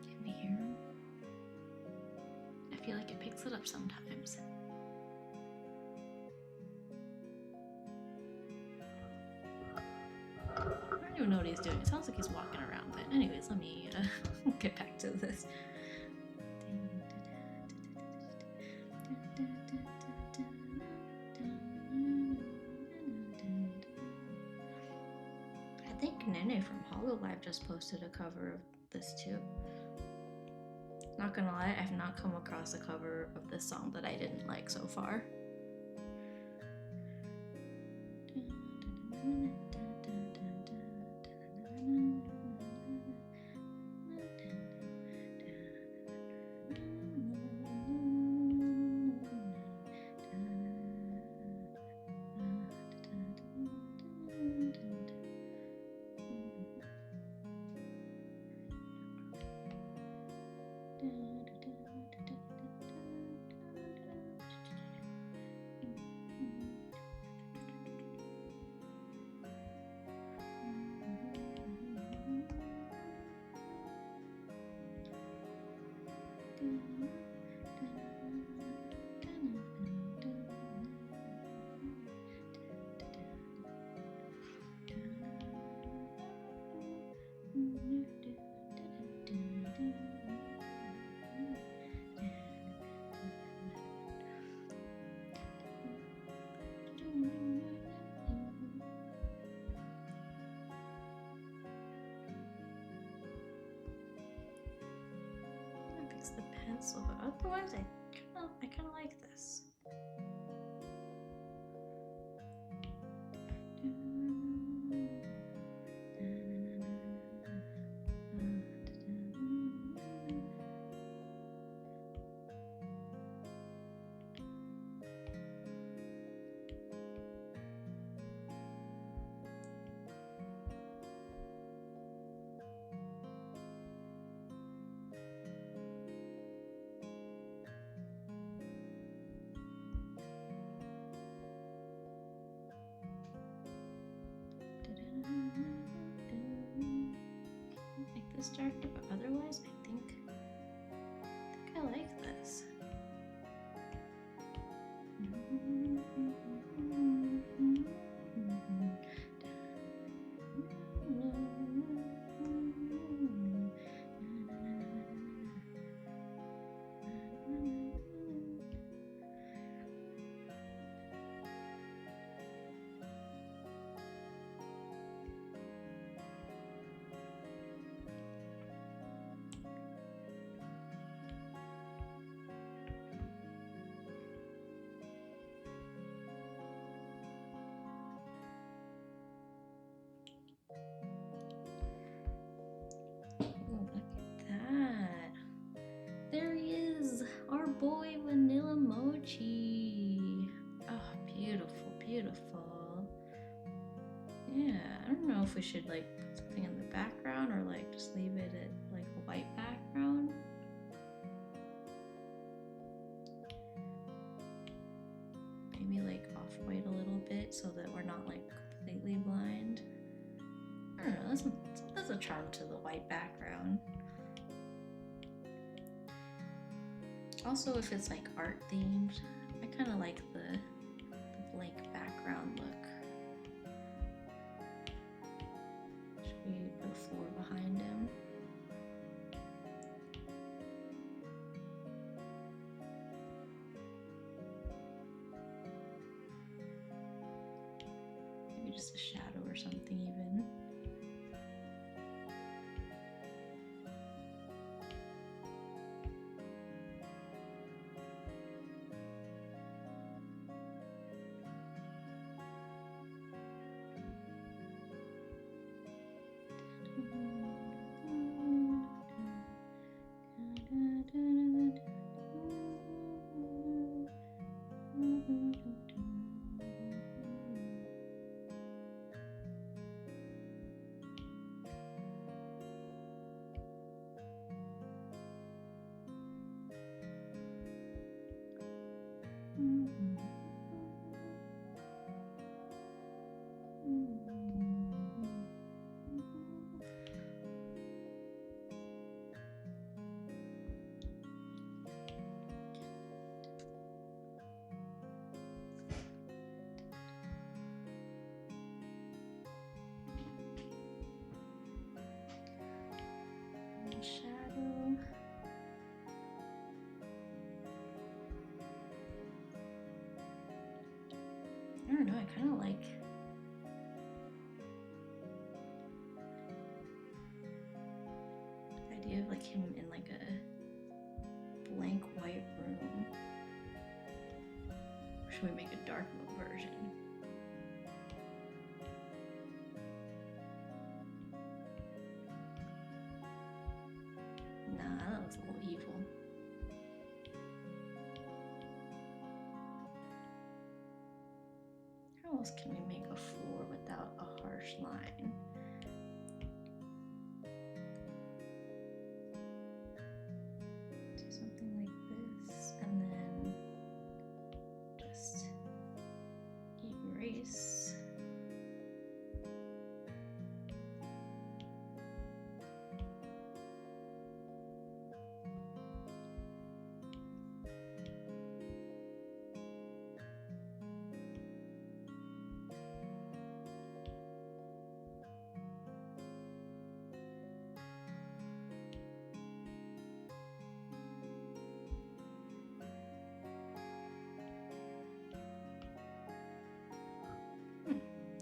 [SPEAKER 1] Can we hear him? I feel like it picks it up sometimes. I don't even know what he's doing. It sounds like he's walking around, but anyways, let me get back to this. I think Nene from Hololive just posted a cover of this too. Not gonna lie, I've not come across a cover of this song that I didn't like so far. The pencil, but otherwise I kind of like this. distracted, but otherwise I think I like this. There he is, our boy Vanilla Mochi. Oh, beautiful, beautiful. Yeah, I don't know if we should like put something in the background or like just leave it at like a white background. Maybe like off-white a little bit so that we're not like completely blind. I don't know, that's a charm to the white background. Also, if it's like art themed, I kind of like the blank background look. Should we put a floor behind him? Maybe just a shadow or something even. Shadow. I don't know, I kind of like the idea of like him in like a blank white room. Or should we make a dark mode version? Nah, that looks a little evil. How else can we make a floor without a harsh line? Do something like this, and then just erase.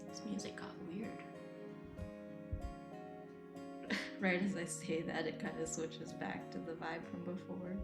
[SPEAKER 1] This music got weird. Right as I say that, it kind of switches back to the vibe from before.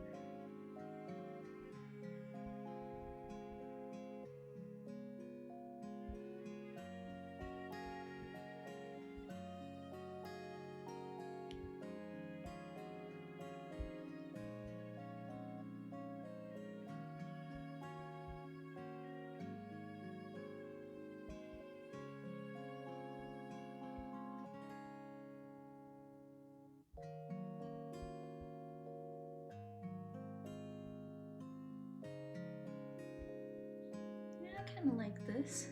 [SPEAKER 1] Kind of like this.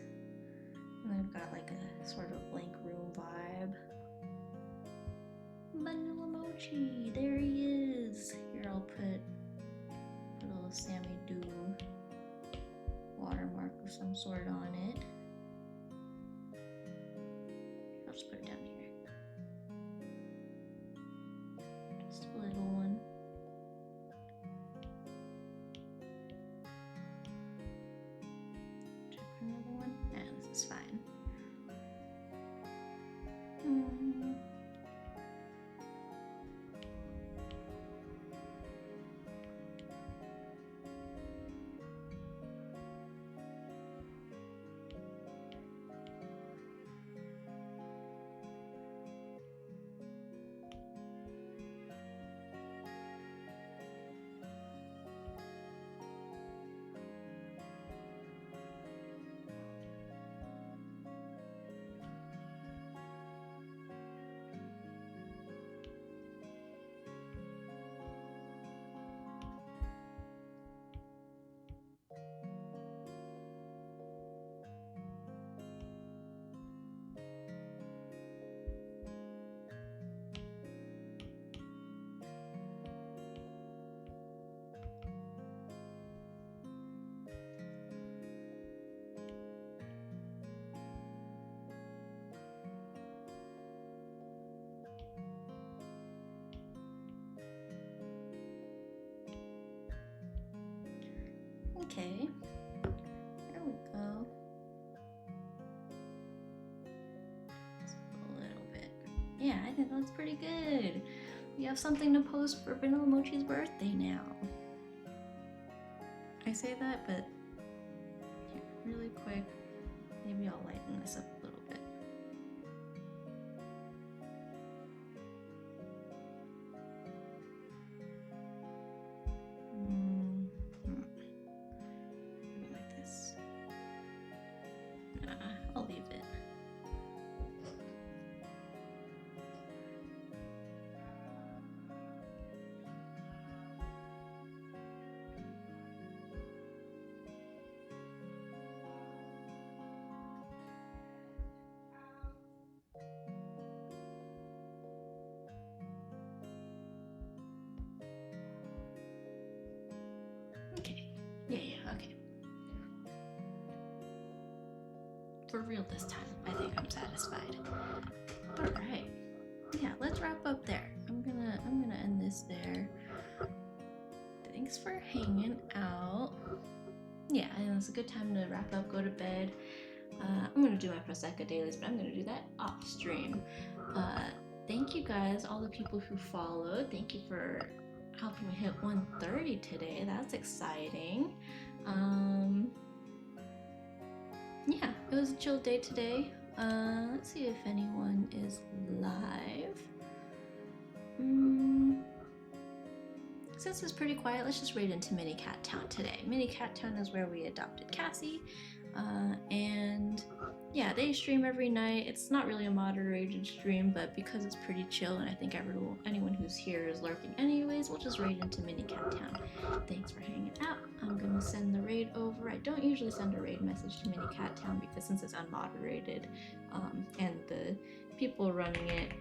[SPEAKER 1] And then we've got like a sort of blank room vibe. Vanilla Mochi, there he is. Here, I'll put a little Sammy Dew watermark of some sort on it. I'll just put it down here. Just a little one. Check for another one. Nah, this is fine. Okay, there we go. Just a little bit. Yeah, I think that's pretty good. We have something to post for Vanilla Mochi's birthday now. I say that, but here, really quick, maybe I'll lighten this up a little bit. Like this. Nah, I'll leave it. Okay. Yeah, okay. For real this time, I think I'm satisfied. Alright. Yeah, let's wrap up there. I'm gonna end this there. Thanks for hanging out. Yeah, I know it's a good time to wrap up, go to bed. I'm gonna do my Prosecco dailies, but I'm gonna do that off stream. Thank you guys, all the people who followed. Thank you for helping me hit 130 today. That's exciting. Yeah, it was a chill day today. Let's see if anyone is live. Since it's pretty quiet, let's just raid into Mini Cat Town today. Mini Cat Town is where we adopted Cassie. And yeah, they stream every night. It's not really a moderated stream, but because it's pretty chill and I think anyone who's here is lurking anyways, we'll just raid into Mini Cat Town. Thanks for hanging out. I'm gonna send the raid over. I don't usually send a raid message to Mini Cat Town because since it's unmoderated, and the people running it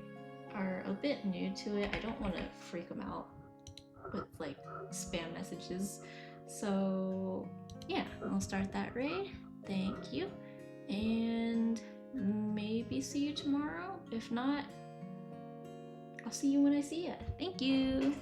[SPEAKER 1] are a bit new to it, I don't want to freak them out with like spam messages. So yeah, I'll start that raid. Thank you, and maybe see you tomorrow. If not, I'll see you when I see you. Thank you.